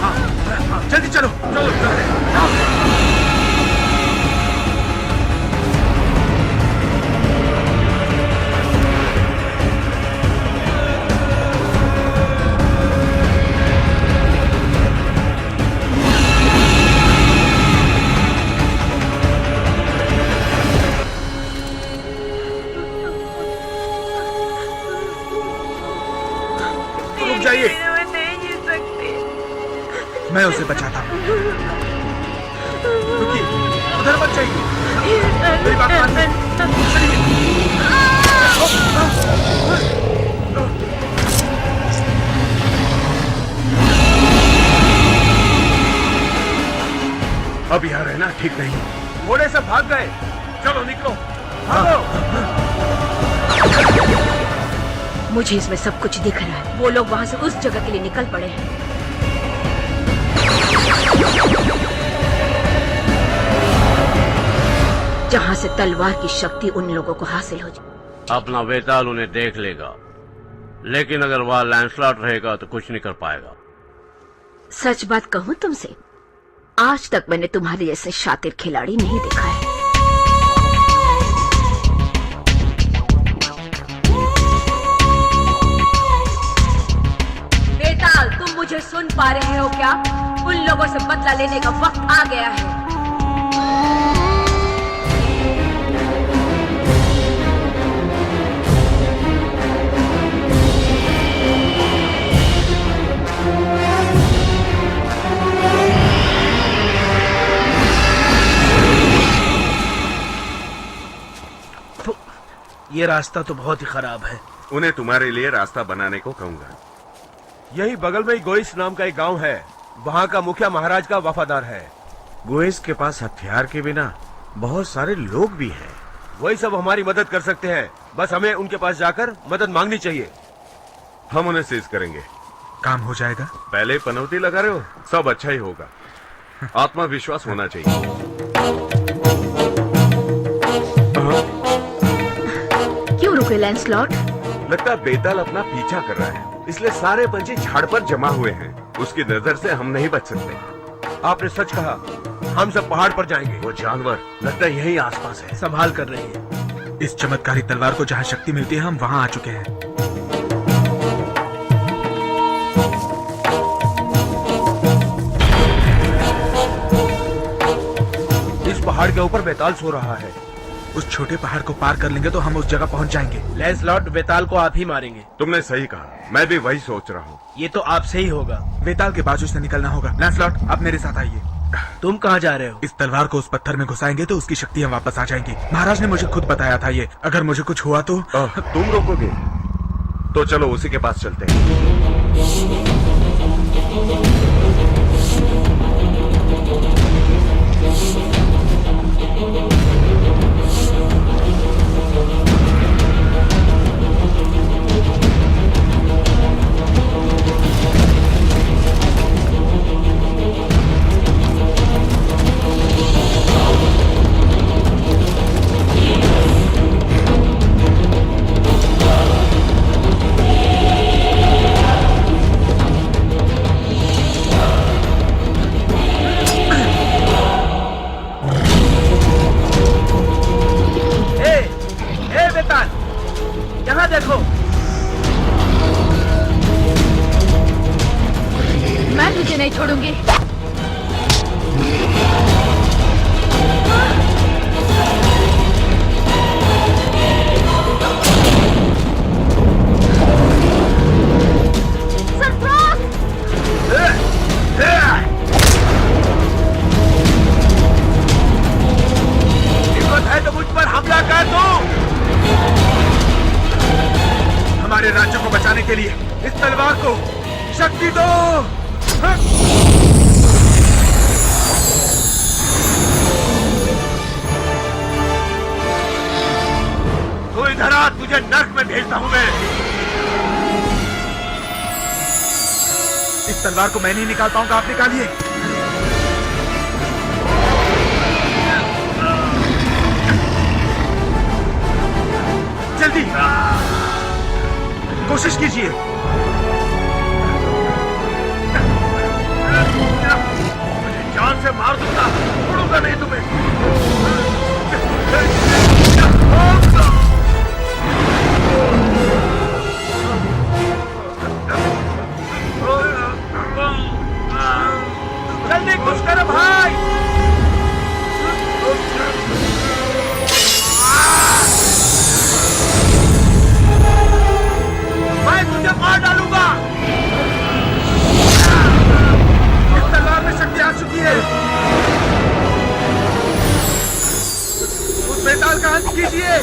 जल्दी चलो। रुक जाइए। मैं उसे बचाता हूँ। रुकिए, उधर मत जाइए। मेरी बात मानिए। अब यहाँ रहना ठीक नहीं। घोड़े सब भाग गए। चलो निकलो। भागो। मुझे इसमें सब कुछ दिख रहा है। वो लोग वहाँ से उस जगह के लिए निकल पड़े हैं। जहाँ से तलवार की शक्ति उन लोगों को हासिल हो जाए। अपना बेताल उन्हें देख लेगा, लेकिन अगर वह लैंसलॉट रहेगा तो कुछ नहीं कर पाएगा। सच बात कहूँ तुमसे, आज तक मैंने तुम्हारे जैसे शातिर खिलाड़ी नहीं देखा है। बेताल, तुम मुझे सुन पा रहे हो क्या? उन लोगों से बदला लेने का वक्त आ गया है। ये रास्ता तो बहुत ही खराब है। उन्हें तुम्हारे लिए रास्ता बनाने को कहूंगा। यही बगल में ही गोइस नाम का एक गांव है। वहाँ का मुखिया महाराज का वफादार है। गोएस के पास हथियार के बिना बहुत सारे लोग भी हैं। वही सब हमारी मदद कर सकते हैं। बस हमें उनके पास जाकर मदद मांगनी चाहिए। हम उन्हें सीज करेंगे। काम हो जाएगा। पहले पनौती लगा रहे हो, सब अच्छा ही होगा। आत्मविश्वास होना चाहिए। क्यों रुके लैंसलॉट? लगता है बेताल अपना पीछा कर रहा है, इसलिए सारे पंछी झाड़ पर जमा हुए हैं। उसकी नजर से हम नहीं बच सकते। आपने सच कहा। हम सब पहाड़ पर जाएंगे। वो जानवर लगता है यही आसपास है। संभाल कर रही है। इस चमत्कारी तलवार को जहाँ शक्ति मिलती है, हम वहाँ आ चुके हैं। इस पहाड़ के ऊपर बेताल सो रहा है। उस छोटे पहाड़ को पार कर लेंगे तो हम उस जगह पहुँच जाएंगे। लैंसलॉट, बेताल को आप ही मारेंगे। तुमने सही कहा, मैं भी वही सोच रहा हूँ। ये तो आपसे ही होगा। बेताल के बाजू से निकलना होगा। लैंसलॉट, आप मेरे साथ आइए। तुम कहाँ जा रहे हो? इस तलवार को उस पत्थर में घुसाएंगे तो उसकी शक्ति हम वापस आ जाएंगी। महाराज ने मुझे खुद बताया था ये। अगर मुझे कुछ हुआ तो तुम रोकोगे? तो चलो उसी के पास चलते हैं। यहाँ देखो। मैं तुझे नहीं छोड़ूंगी। हिम्मत है तो मुझ पर हमला कर दो। हमारे राज्य को बचाने के लिए इस तलवार को शक्ति दो। तू इधर आ, तुझे नर्क में भेजता हूं मैं। इस तलवार को मैं नहीं निकाल पाऊंगा, आप निकालिए। जल्दी कोशिश कीजिए। जान से मार दूंगा, छोड़ूंगा नहीं तुम्हें। जल्दी कुछ करो भाई। मैं तुझे मार डालूंगा। इस तलवार में शक्ति आ चुकी है। उस बेताल का अंत कीजिए।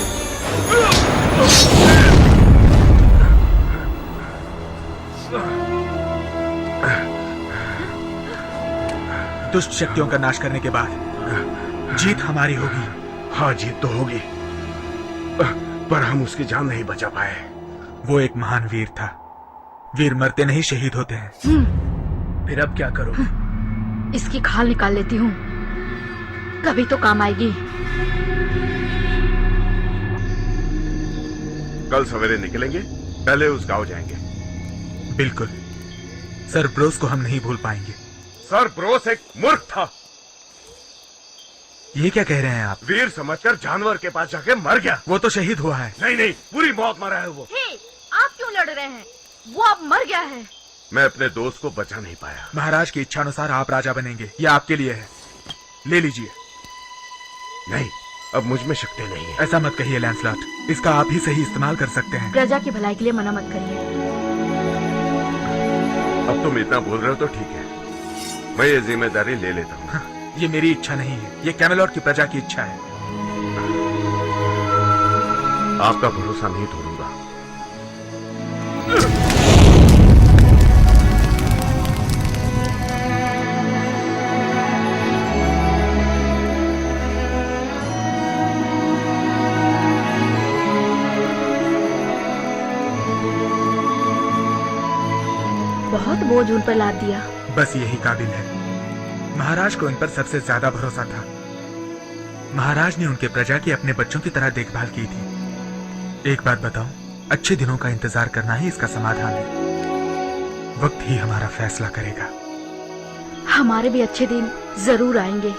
दुष्ट शक्तियों का नाश करने के बाद जीत हमारी होगी। हाँ, जीत तो होगी, पर हम उसकी जान नहीं बचा पाए। वो एक महान वीर था। वीर मरते नहीं, शहीद होते हैं। फिर अब क्या करूं? इसकी खाल निकाल लेती हूँ, कभी तो काम आएगी। कल सवेरे निकलेंगे, पहले उस गांव जाएंगे। बिल्कुल सर, ब्रोस को हम नहीं भूल पाएंगे। सर ब्रोस एक मूर्ख था। ये क्या कह रहे हैं आप? वीर समझकर जानवर के पास जाके मर गया। वो तो शहीद हुआ है। नहीं नहीं, बुरी मौत मरा है वो। आप क्यों लड़ रहे हैं? वो अब मर गया है। मैं अपने दोस्त को बचा नहीं पाया। महाराज की इच्छा अनुसार आप राजा बनेंगे, ये आपके लिए है, ले लीजिए। नहीं, अब मुझ में शक्ति नहीं है। ऐसा मत कहिए लैंसलॉट, इसका आप ही सही इस्तेमाल कर सकते हैं। प्रजा की भलाई के लिए मना मत करिए। अब तुम इतना बोल रहे हो तो ठीक है, मैं ये जिम्मेदारी ले लेता हूँ। ये मेरी इच्छा नहीं है, ये कैमेलॉट की प्रजा की इच्छा है। आपका भरोसा नहीं तोड़ूंगा। बहुत बोझ उन पर लाद दिया। बस यही काबिल है। महाराज को इन पर सबसे ज्यादा भरोसा था। महाराज ने उनके प्रजा की अपने बच्चों की तरह देखभाल की थी। एक बात बताऊं, अच्छे दिनों का इंतजार करना ही इसका समाधान है। वक्त ही हमारा फैसला करेगा। हमारे भी अच्छे दिन जरूर आएंगे।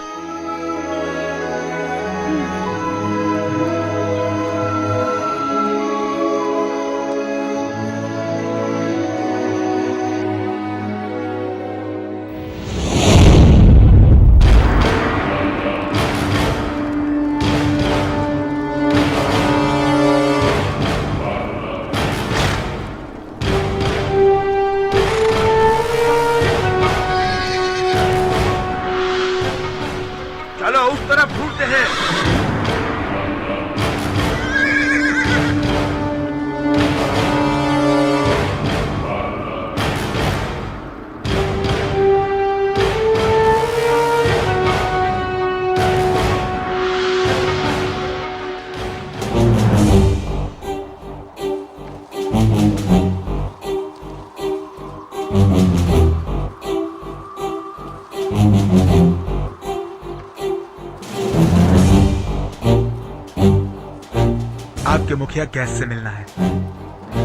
आपके मुखिया गैस से मिलना है।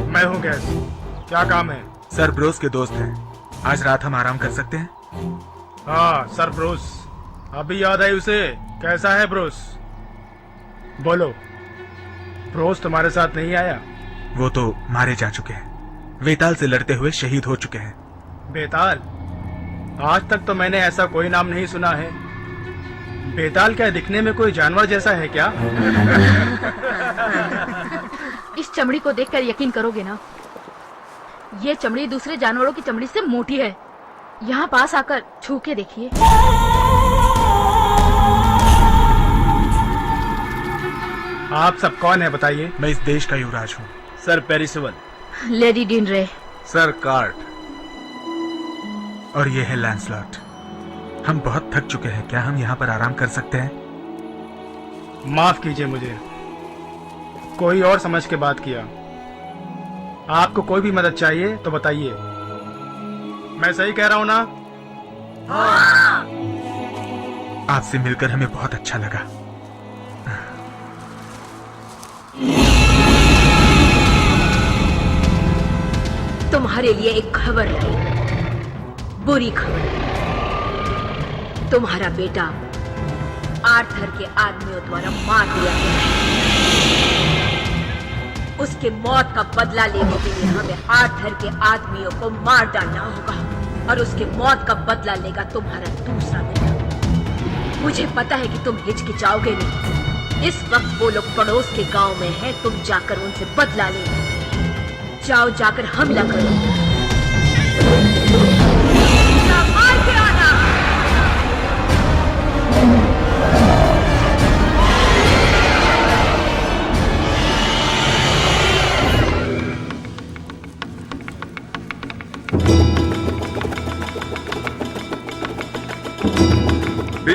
मैं हूँ गैस, क्या काम है? सर ब्रोस के दोस्त हैं। आज रात हम आराम कर सकते हैं? हाँ सर ब्रोस, अभी याद आई उसे। कैसा है ब्रोस? बोलो, ब्रोस तुम्हारे साथ नहीं आया? वो तो मारे जा चुके हैं, वेताल से लड़ते हुए शहीद हो चुके हैं। बेताल? आज तक तो मैंने ऐसा कोई नाम नहीं सुना है। बेताल क्या दिखने में कोई जानवर जैसा है क्या? इस चमड़ी को देखकर यकीन करोगे ना, ये चमड़ी दूसरे जानवरों की चमड़ी से मोटी है। यहाँ पास आकर छू के देखिए। आप सब कौन है बताइए? मैं इस देश का युवराज हूँ। सर पेरिसवल। लेडी डीन रे। Sir cart. और ये है लैंसलॉट। हम बहुत थक चुके हैं, क्या हम यहाँ पर आराम कर सकते हैं? माफ कीजिए मुझे, कोई और समझ के बात किया। आपको कोई भी मदद चाहिए तो बताइए। मैं सही कह रहा हूं ना? आपसे मिलकर हमें बहुत अच्छा लगा। तुम्हारे लिए एक खबर लाई, बुरी खबर। तुम्हारा बेटा आर्थर के आदमियों द्वारा मार दिया गया है। उसके मौत का बदला लेने के लिए हमें आर्थर के आदमियों को मार डालना होगा, और उसके मौत का बदला लेगा तुम्हारा दूसरा बेटा। मुझे पता है कि तुम हिचकिचाओगे नहीं। इस वक्त वो लोग पड़ोस के गांव में हैं, तुम जाकर उनसे बदला ले। जाओ, जाकर हमला करो। मार के आना।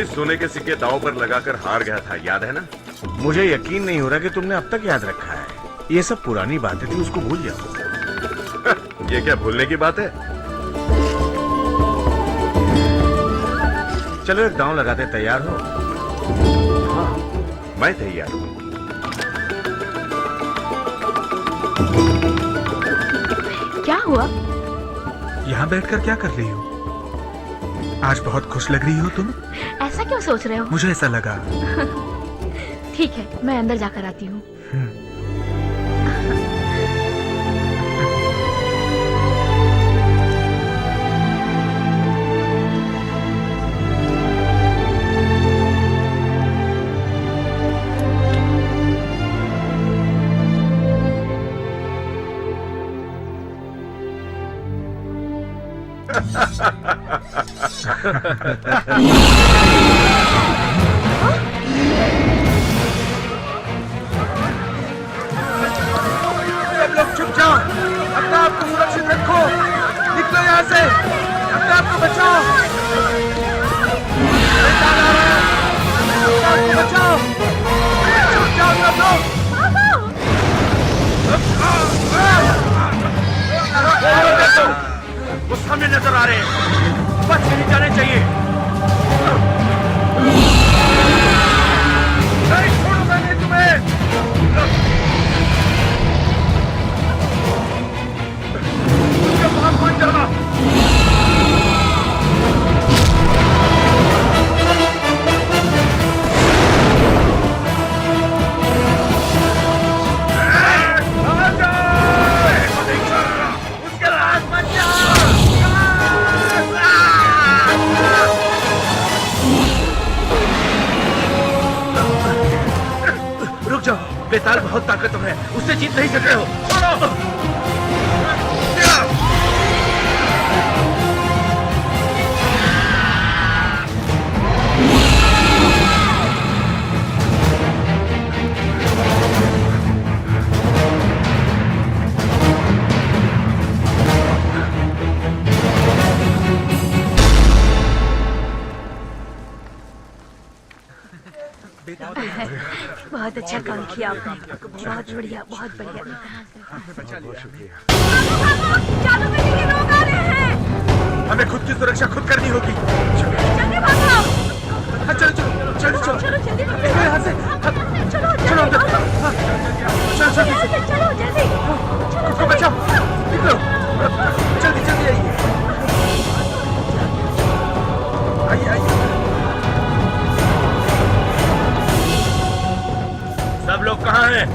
सोने के सिक्के दांव पर लगाकर हार गया था, याद है ना? मुझे यकीन नहीं हो रहा कि तुमने अब तक याद रखा है। ये सब पुरानी बातें थी, उसको भूल जाओ। ये क्या भूलने की बात है? चलो एक दांव लगाते, तैयार हो? हाँ, मैं तैयार हूँ। क्या हुआ? यहाँ बैठकर क्या कर रही हो? आज बहुत खुश लग रही हो तुम। ऐसा क्यों सोच रहे हो? मुझे ऐसा लगा। ठीक है, मैं अंदर जाकर आती हूँ। सब लोग चुप जाओ, अपने आप को सुरक्षित रखो। निकलो यहाँ से, अपने आप को बचाओ। बेताल आ रहा है, अपने आप को बचाओ। चुप जाओ सब लोग। वो सामने नजर आ रहे हैं, बच के नहीं जाने चाहिए। नहीं छोड़ूंगा नहीं तुम्हें। उसके भाग मत जाना। उसके पास मत जाओ। रुक जाओ, बेताल बहुत ताकतवर है, उससे जीत नहीं सकते हो। छोड़ो। बहुत अच्छा काम किया आपने, बहुत बढ़िया, बहुत बढ़िया। लोग आ रहे हैं। हमें खुद की सुरक्षा खुद करनी होगी। जल्दी भागो। हाँ, चलो चलो चलो चलो चलो जल्दी भागो। यहाँ से चलो चलो अंदर। हाँ, चलो जल्दी से। चलो जल्दी। खुद को बचाओ, निकलो जल्दी जल्दी आइए आइए। सब लोग कहाँ हैं?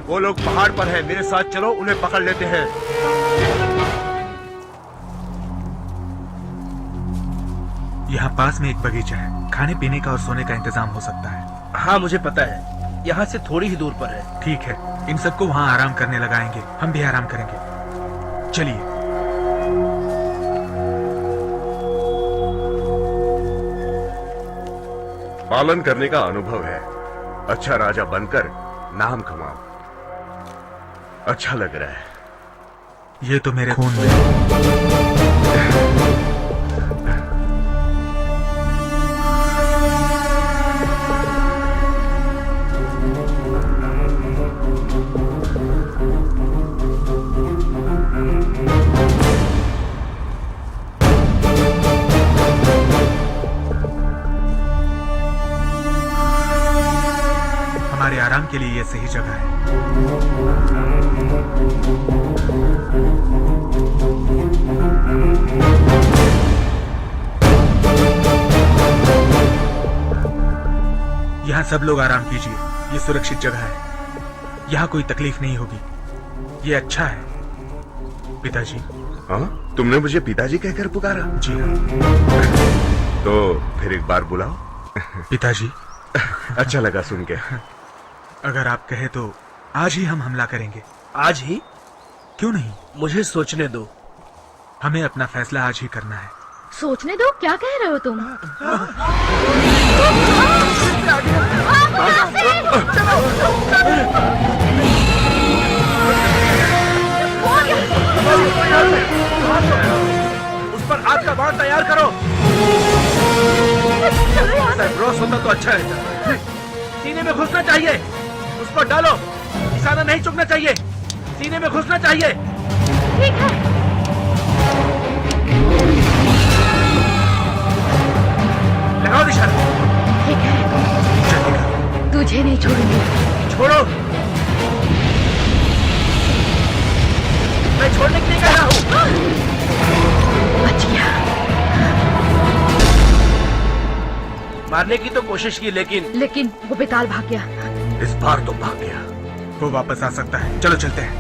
वो लोग पहाड़ पर हैं, मेरे साथ चलो, उन्हें पकड़ लेते हैं। यहाँ पास में एक बगीचा है, खाने पीने का और सोने का इंतजाम हो सकता है। हाँ मुझे पता है, यहाँ से थोड़ी ही दूर पर है। ठीक है, इन सबको वहाँ आराम करने लगाएंगे, हम भी आराम करेंगे। चलिए। पालन करने का अनुभव है, अच्छा राजा बनकर नाम कमाओ। अच्छा लग रहा है। ये तो मेरे खून में है। हमारे आराम के लिए ये सही जगह है। यहाँ सब लोग आराम कीजिए, ये सुरक्षित जगह है, यहाँ कोई तकलीफ नहीं होगी, ये अच्छा है। पिताजी। हाँ, तुमने मुझे पिताजी कहकर पुकारा? जी हाँ। तो फिर एक बार बुलाओ। पिताजी। अच्छा लगा सुन के। अगर आप कहे तो आज ही हम हमला करेंगे। आज ही? क्यों नहीं? मुझे सोचने दो। हमें अपना फैसला आज ही करना है। सोचने दो? क्या कह रहे हो तुम? उस पर आग का बाण तैयार करो। ब्रोस होता तो अच्छा रहता। सीने में घुसना चाहिए, उस पर डालो। निशाना नहीं चुकना चाहिए, सीने में घुसना चाहिए। ठीक है। लगाओ निशाना। ठीक है, तुझे नहीं छोड़ूंगी। छोड़ो। मैं छोड़ने के लिए कह रहा हूँ। बच गया। मारने की तो कोशिश की, लेकिन वो बेताल भाग गया। इस बार तो भाग गया। वो वापस आ सकता है, चलो चलते हैं।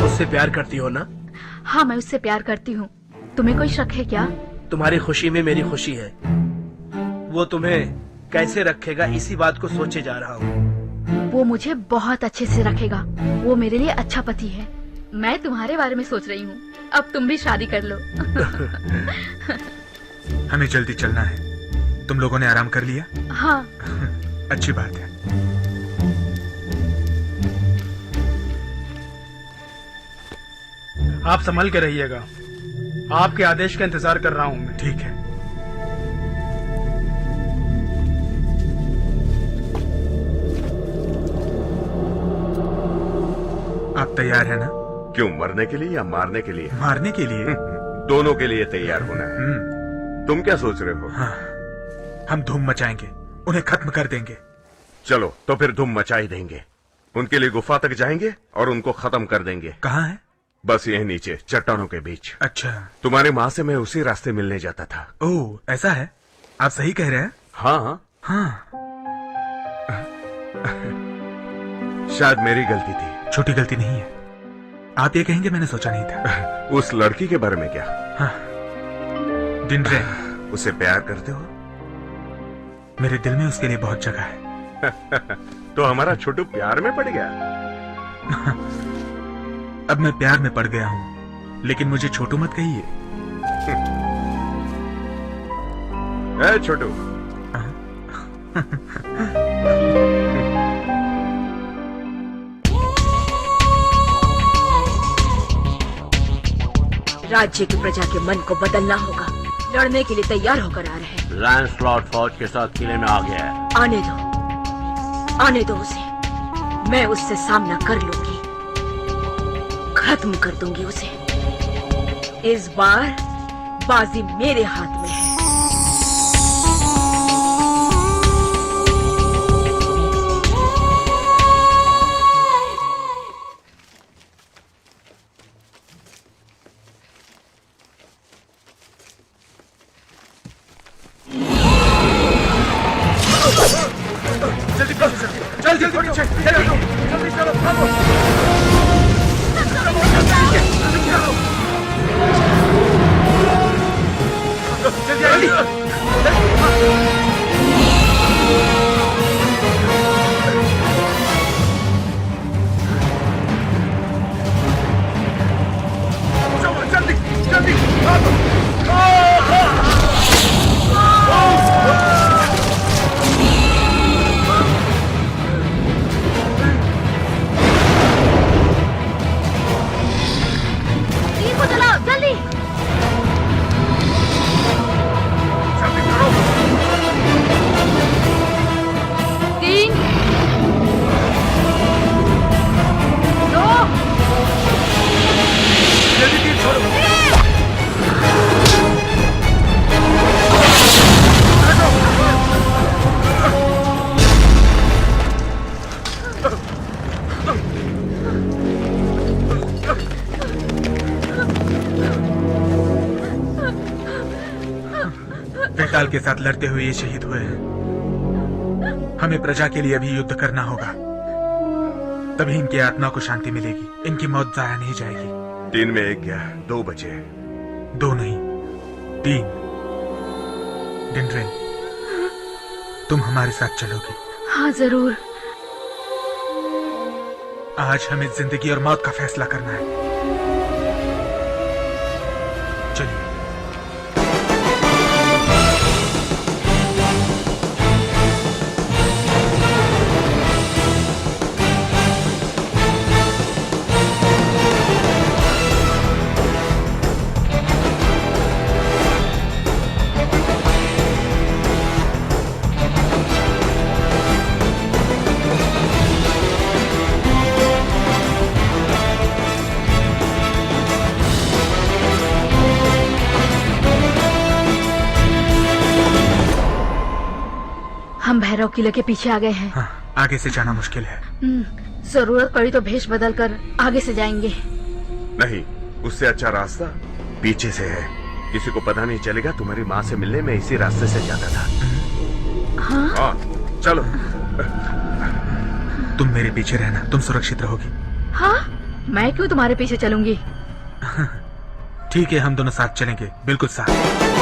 उससे प्यार करती हो ना? हाँ, मैं उससे प्यार करती हूँ। तुम्हें कोई शक है क्या? तुम्हारी खुशी में मेरी खुशी है। वो तुम्हें कैसे रखेगा, इसी बात को सोचे जा रहा हूँ। वो मुझे बहुत अच्छे से रखेगा। वो मेरे लिए अच्छा पति है। मैं तुम्हारे बारे में सोच रही हूँ। अब तुम भी शादी कर लो। हमें जल्दी चलना है। तुम लोगों ने आराम कर लिया? हाँ। अच्छी बात है। आप संभल के रहिएगा। आपके आदेश का इंतजार कर रहा हूँ मैं। ठीक है। आप तैयार है ना? क्यों, मरने के लिए या मारने के लिए? मारने के लिए। दोनों के लिए तैयार होना है। तुम क्या सोच रहे हो? हाँ, हम धूम मचाएंगे, उन्हें खत्म कर देंगे। चलो तो फिर धूम मचा ही देंगे। उनके लिए गुफा तक जाएंगे और उनको खत्म कर देंगे। कहाँ है? बस यहीं नीचे चट्टानों के बीच। अच्छा। तुम्हारी माँ से मैं उसी रास्ते मिलने जाता था। ओह, ऐसा है? आप सही कह रहे हैं। हाँ हाँ। शायद मेरी गलती थी। छोटी गलती नहीं है। आप ये कहेंगे मैंने सोचा नहीं था। उस लड़की के बारे में क्या? हाँ, डिंड्रे। उसे प्यार करते हो? मेरे दिल में उसके लिए बहुत जगह है। तो हमारा छोटू प्यार में पड़ गया। अब मैं प्यार में पड़ गया हूँ, लेकिन मुझे छोटू मत कहिए। ए छोटू। राज्य की प्रजा के मन को बदलना होगा। लड़ने के लिए तैयार होकर आ रहे हैं। लैंसलॉट फौज के साथ किले में आ गया है। आने दो उसे। मैं उससे सामना कर लूंगी, खत्म कर दूंगी उसे। इस बार बाजी मेरे हाथ में है। जल्दी बेताल के साथ लड़ते हुए ये शहीद हुए हैं। हमें प्रजा के लिए अभी युद्ध करना होगा, तभी इनकी आत्मा को शांति मिलेगी। इनकी मौत जाया नहीं जाएगी। 3 में 1 गया, 2 बचे। 2 नहीं, 3। डिंड्रेन, तुम हमारे साथ चलोगी। हाँ जरूर। आज हमें जिंदगी और मौत का फैसला करना है। चलिए। हम भैरव किले के पीछे आ गए हैं। हाँ, आगे से जाना मुश्किल है। जरूरत पड़ी तो भेष बदल कर आगे से जाएंगे। नहीं, उससे अच्छा रास्ता पीछे से है। किसी को पता नहीं चलेगा। तुम्हारी माँ से मिलने में इसी रास्ते से जाता था। हाँ, चलो। तुम मेरे पीछे रहना, तुम सुरक्षित रहोगी। हाँ, मैं क्यों तुम्हारे पीछे चलूंगी? ठीक है, हम दोनों साथ चलेंगे, बिल्कुल साथ।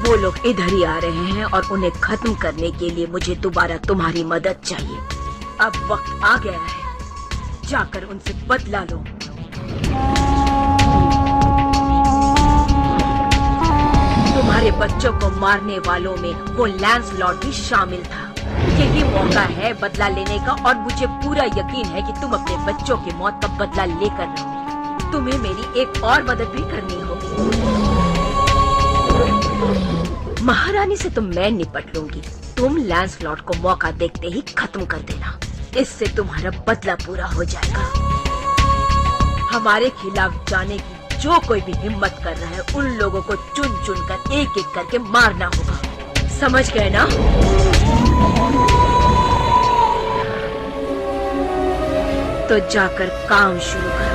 वो लोग इधर ही आ रहे हैं और उन्हें खत्म करने के लिए मुझे दोबारा तुम्हारी मदद चाहिए। अब वक्त आ गया है, जाकर उनसे बदला लो। तुम्हारे बच्चों को मारने वालों में वो लैंसलॉट भी शामिल था। यही मौका है बदला लेने का और मुझे पूरा यकीन है कि तुम अपने बच्चों की मौत का बदला लेकर रहोगे। तुम्हें मेरी एक और मदद भी करनी होगी। महारानी से तो मैं निपट लूंगी, तुम लैंसलॉट को मौका देखते ही खत्म कर देना। इससे तुम्हारा बदला पूरा हो जाएगा। हमारे खिलाफ जाने की जो कोई भी हिम्मत कर रहा है, उन लोगों को चुन चुन कर एक एक करके मारना होगा। समझ गए ना? तो जाकर काम शुरू करो।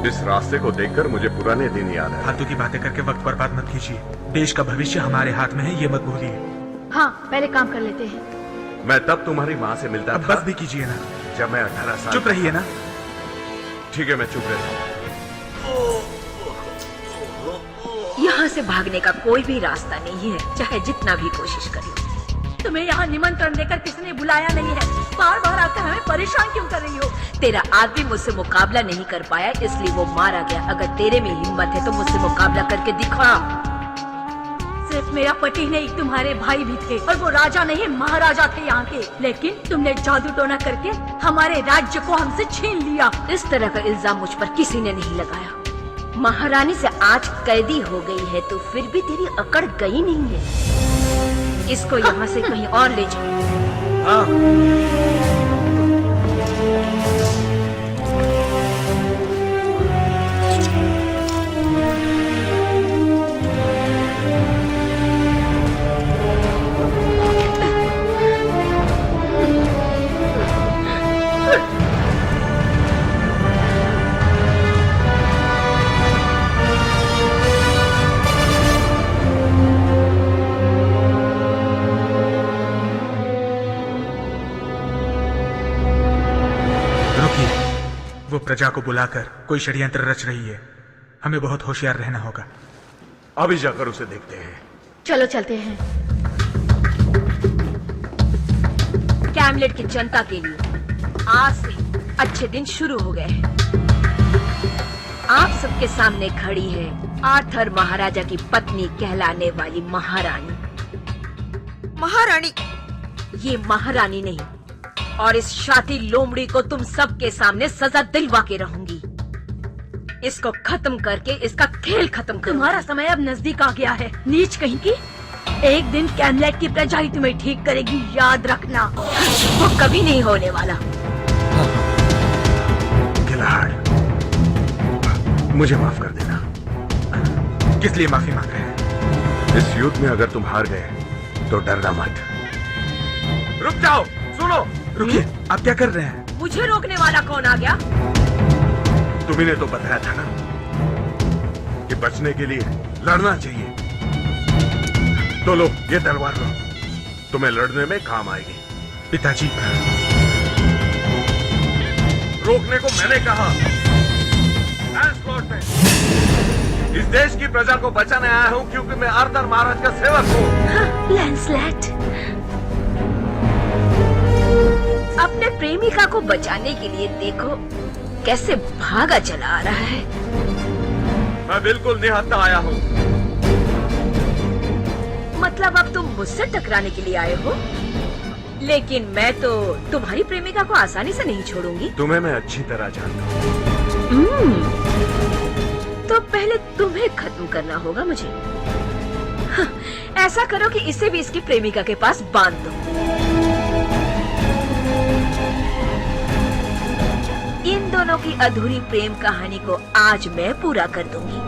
इस रास्ते को देखकर मुझे पुराने दिन याद है। फालतू की बातें करके वक्त बर्बाद मत कीजिए। देश का भविष्य हमारे हाथ में है, ये मत भूलिए। हाँ, पहले काम कर लेते हैं। मैं तब तुम्हारी माँ से मिलता अब था। बस भी कीजिए ना। जब मैं 18 साल। चुप रहिए ना। ठीक है, मैं चुप रहता हूँ। यहाँ से भागने का कोई भी रास्ता नहीं है, चाहे जितना भी कोशिश कर लो। तुम्हें यहाँ निमंत्रण देकर किसने बुलाया नहीं है? बार बार आकर हमें परेशान क्यों कर रही हो? तेरा आदमी मुझसे मुकाबला नहीं कर पाया, इसलिए वो मारा गया। अगर तेरे में हिम्मत है तो मुझसे मुकाबला करके दिखा। सिर्फ मेरा पति नहीं, तुम्हारे भाई भी थे और वो राजा नहीं महाराजा थे यहाँ के। लेकिन तुमने जादू टोना करके हमारे राज्य को हमसे छीन लिया। इस तरह का इल्जाम मुझ पर किसी ने नहीं लगाया। महारानी से आज कैदी हो गई है तो फिर भी तेरी अकड़ गई नहीं है। इसको यहाँ से कहीं और ले जाओ। वो प्रजा को बुलाकर कोई षड्यंत्र रच रही है। हमें बहुत होशियार रहना होगा। अभी जाकर उसे देखते हैं। चलो चलते हैं। कैमलेट की जनता के लिए आज से अच्छे दिन शुरू हो गए हैं। आप सबके सामने खड़ी है आर्थर महाराजा की पत्नी कहलाने वाली महारानी। महारानी? ये महारानी नहीं, और इस शाती लोमड़ी को तुम सबके सामने सजा दिलवा के रहूंगी। इसको खत्म करके इसका खेल खत्म करूंगी। तुम्हारा समय अब नजदीक आ गया है, नीच कहीं की। एक दिन कैमलेट की प्रजा ही तुम्हें ठीक करेगी, याद रखना। वो कभी नहीं होने वाला। गिलहाड, मुझे माफ कर देना। किस लिए माफी मांग रहे हैं? इस युद्ध में अगर तुम हार गए तो डरना मत। रुक जाओ, सुनो। रुकिए, आप क्या कर रहे हैं? मुझे रोकने वाला कौन आ गया? तुम्ही ने तो बताया था ना कि बचने के लिए लड़ना चाहिए। तो लो, ये तलवार लो, तुम्हें लड़ने में काम आएगी। पिताजी, रोकने को मैंने कहा। लैंसलॉट में इस देश की प्रजा को बचाने आया हूं क्योंकि मैं आर्थर महाराज का सेवक हूं। लैंसलॉट, अपने प्रेमिका को बचाने के लिए देखो कैसे भागा चला आ रहा है। मैं बिल्कुल निहत्था आया हूं। मतलब अब तुम मुझसे टकराने के लिए आए हो? लेकिन मैं तो तुम्हारी प्रेमिका को आसानी से नहीं छोड़ूंगी। तुम्हें मैं अच्छी तरह जानता हूं। तो पहले तुम्हें खत्म करना होगा मुझे। हाँ, ऐसा करो कि इसे भी इसकी प्रेमिका के पास बांध दो। इन दोनों की अधूरी प्रेम कहानी को आज मैं पूरा कर दूंगी।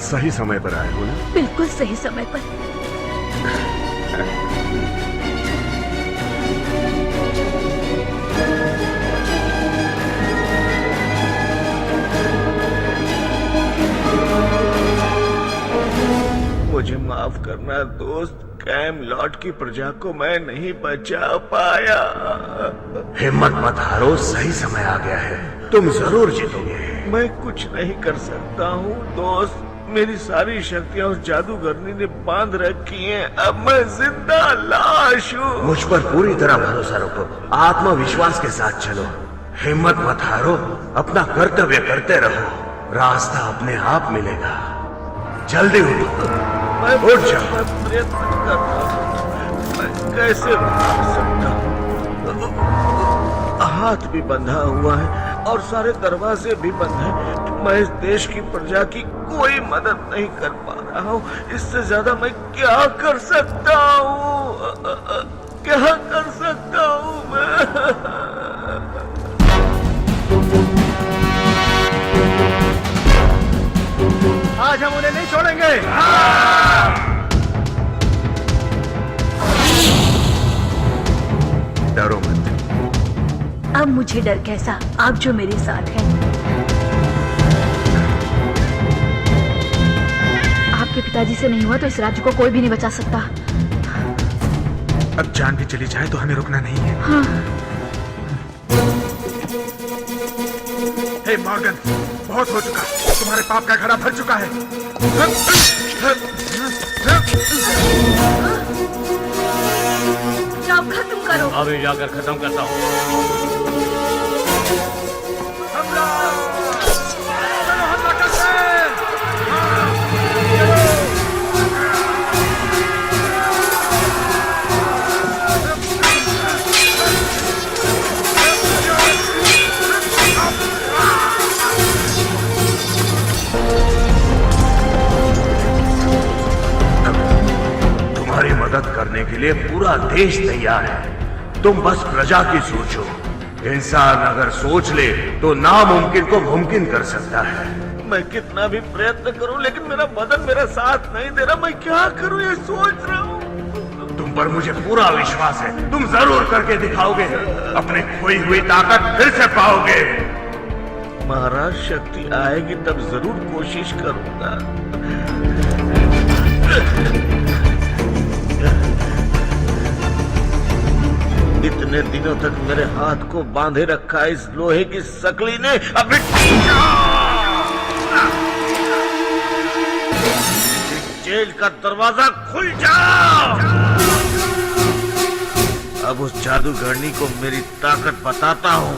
सही समय पर आए हो ना? बिल्कुल सही समय पर। मुझे माफ करना दोस्त, कैमलॉट की प्रजा को मैं नहीं बचा पाया। हिम्मत मत हारो, सही समय आ गया है, तुम जरूर जीतोगे। मैं कुछ नहीं कर सकता हूँ दोस्त, मेरी सारी शक्तियाँ उस जादूगरनी ने बांध रखी हैं। अब मैं जिंदा लाश हूँ। मुझ पर पूरी तरह भरोसा रखो, आत्मविश्वास के साथ चलो, हिम्मत मत हारो, अपना कर्तव्य करते रहो, रास्ता अपने आप मिलेगा। जल्दी उठो, उठ जाओ। मैं प्रयत्न करता हूँ, मैं कैसे भाग सकता हूँ? हाथ भी बंधा हुआ है और सारे दरवाजे भी बंद हैं। मैं इस देश की प्रजा की कोई मदद नहीं कर पा रहा हूँ। इससे ज्यादा मैं क्या कर सकता हूँ? क्या कर सकता हूँ मैं? आज हम उन्हें नहीं छोड़ेंगे। डरो मत। अब मुझे डर कैसा, आप जो मेरे साथ हैं। आपके पिताजी से नहीं हुआ तो इस राज्य को कोई भी नहीं बचा सकता। अब जान भी चली जाए तो हमें रुकना नहीं है। हाँ। हे मॉर्गन, बहुत हो चुका, तुम्हारे पाप का घड़ा भर चुका है। अब खत्म करो। अभी जाकर खत्म करता हूँ। तुम्हारी मदद करने के लिए पूरा देश तैयार है, तुम बस प्रजा की सोचो। इंसान अगर सोच ले तो नामुमकिन को मुमकिन कर सकता है। मैं कितना भी प्रयत्न करूं लेकिन मेरा बदन मेरा साथ नहीं दे रहा। मैं क्या करूं ये सोच रहा हूं। तुम पर मुझे पूरा विश्वास है, तुम जरूर करके दिखाओगे, अपने खोई हुई ताकत फिर से पाओगे। महाराज, शक्ति आएगी तब जरूर कोशिश करूंगा। इतने दिनों तक मेरे हाथ को बांधे रखा इस लोहे की सकली ने अब जेल का दरवाजा खुल जाओ। अब उस जादूगरनी को मेरी ताकत बताता हूँ।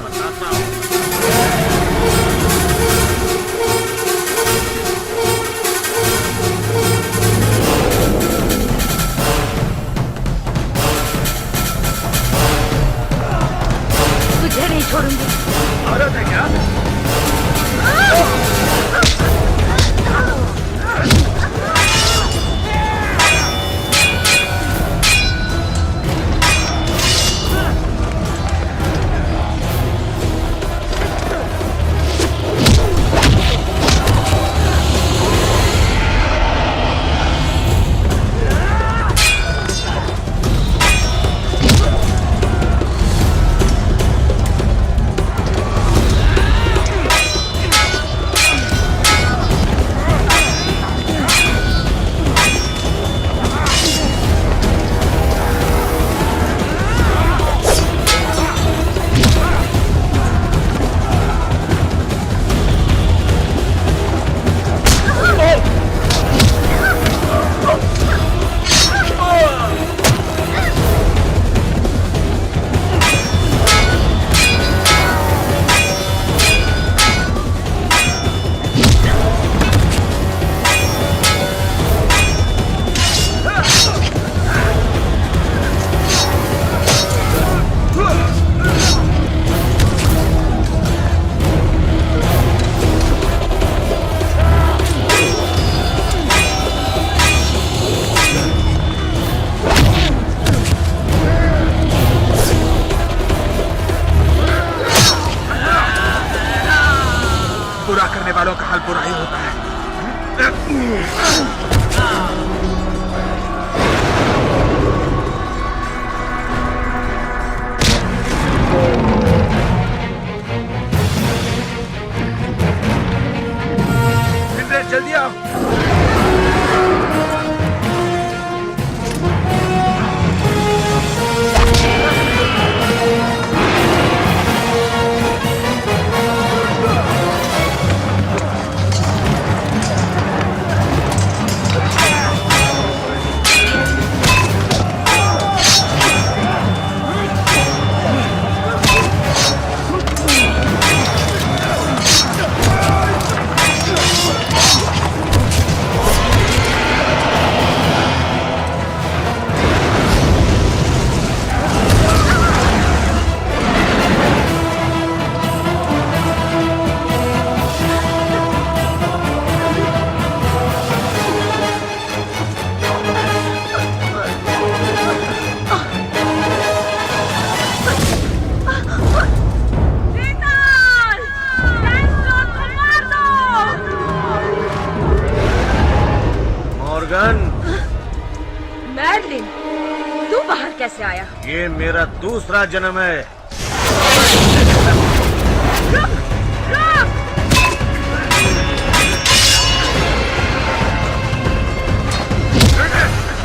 बुरा करने वालों का हाल बुरा ही होता है। जल्दी आओ। मैडलिन, तू बाहर कैसे आया? ये मेरा दूसरा जन्म है। रुक, रुक!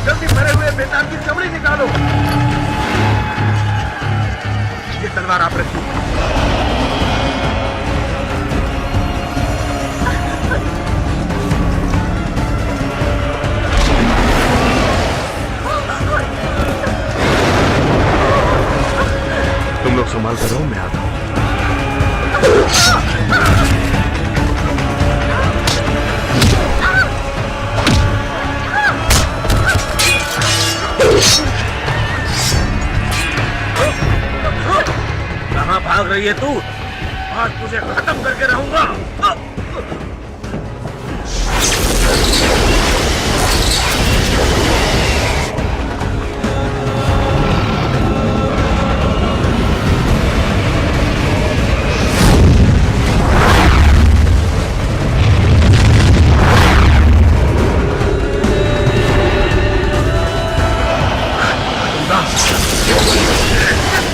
जल्दी भरे हुए बेताल की चमड़ी निकालो। ये तलवार आप रखिए। तुम लोग संभाल कर रहो, मैं आता हूं। कहाँ भाग रही है तू? आज तुझे खत्म करके रहूंगा।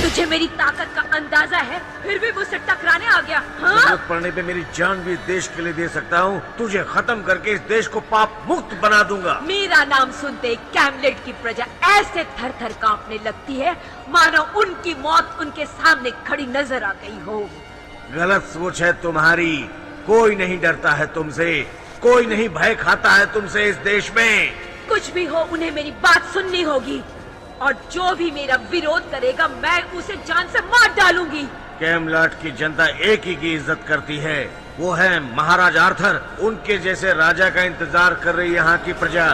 तुझे मेरी ताकत का अंदाजा है, फिर भी मुझसे टकराने आ गया। हाँ? जरूरत पड़ने पे मेरी जान भी इस देश के लिए दे सकता हूँ। तुझे खत्म करके इस देश को पाप मुक्त बना दूंगा। मेरा नाम सुनते कैमलेट की प्रजा ऐसे थर थर कांपने लगती है मानो उनकी मौत उनके सामने खड़ी नजर आ गई हो। गलत सोच है तुम्हारी। कोई नहीं डरता है तुमसे, कोई नहीं भय खाता है तुमसे इस देश में। कुछ भी हो, उन्हें मेरी बात सुननी होगी और जो भी मेरा विरोध करेगा मैं उसे जान से मार डालूंगी। कैमलॉट की जनता एक ही की इज्जत करती है, वो है महाराज आर्थर। उनके जैसे राजा का इंतजार कर रही यहाँ की प्रजा।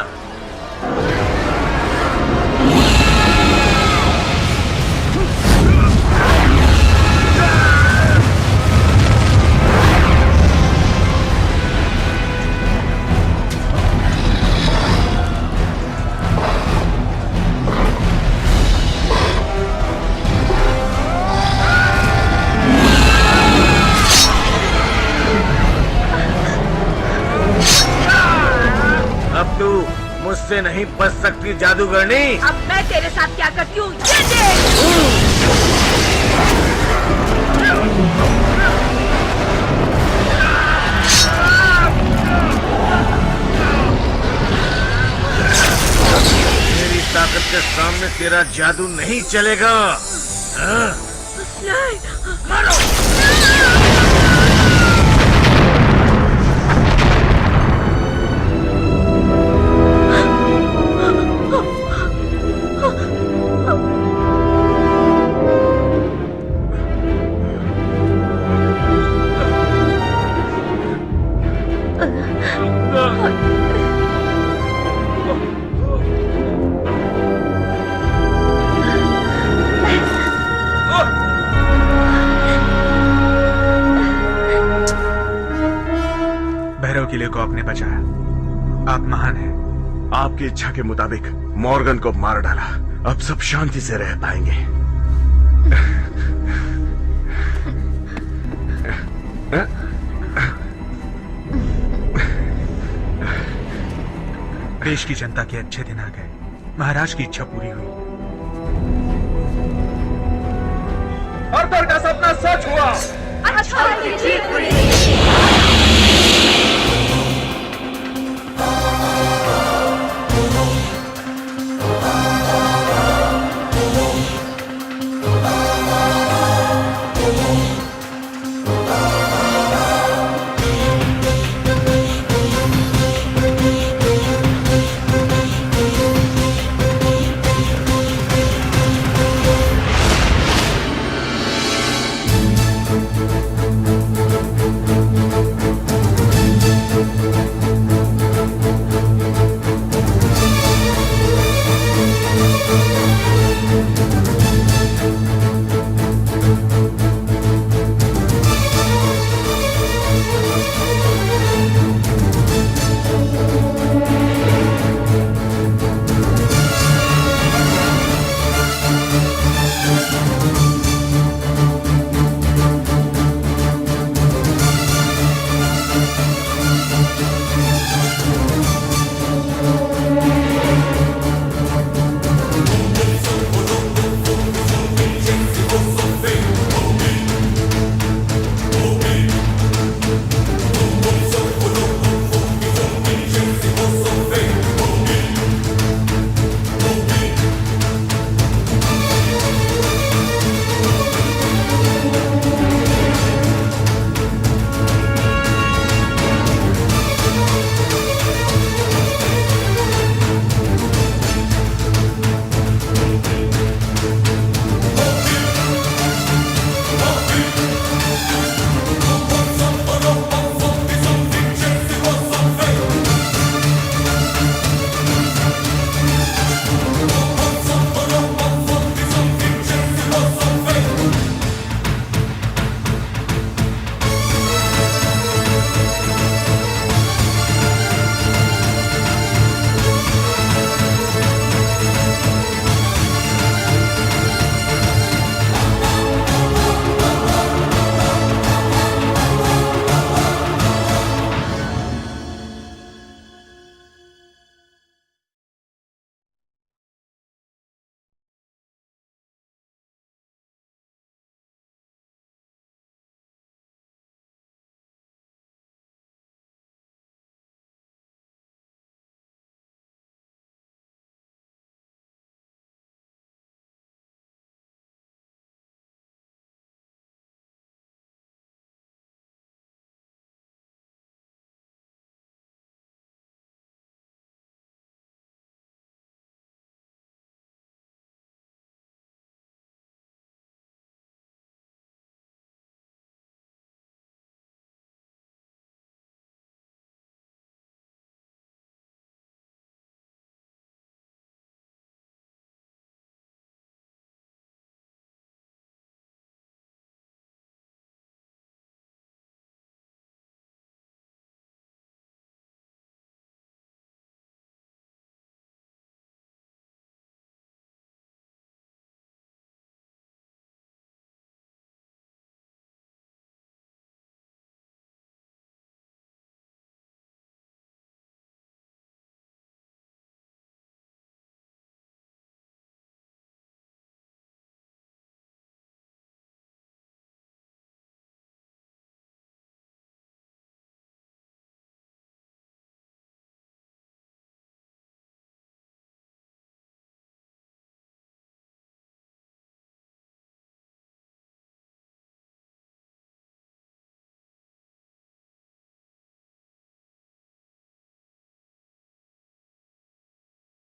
मुझसे नहीं बच सकती जादूगरनी। अब मैं तेरे साथ क्या करती हूँ ये देख। मेरी ताकत के सामने तेरा जादू नहीं चलेगा। नहीं। मारो। किले को आपने बचाया, आप महान हैं। आपकी इच्छा के मुताबिक मॉर्गन को मार डाला, अब सब शांति से रह पाएंगे। देश की जनता के अच्छे दिन आ गए, महाराज की इच्छा पूरी हुई। अर्थर का सपना सच हुआ। अच्छा, ये जीत हुई।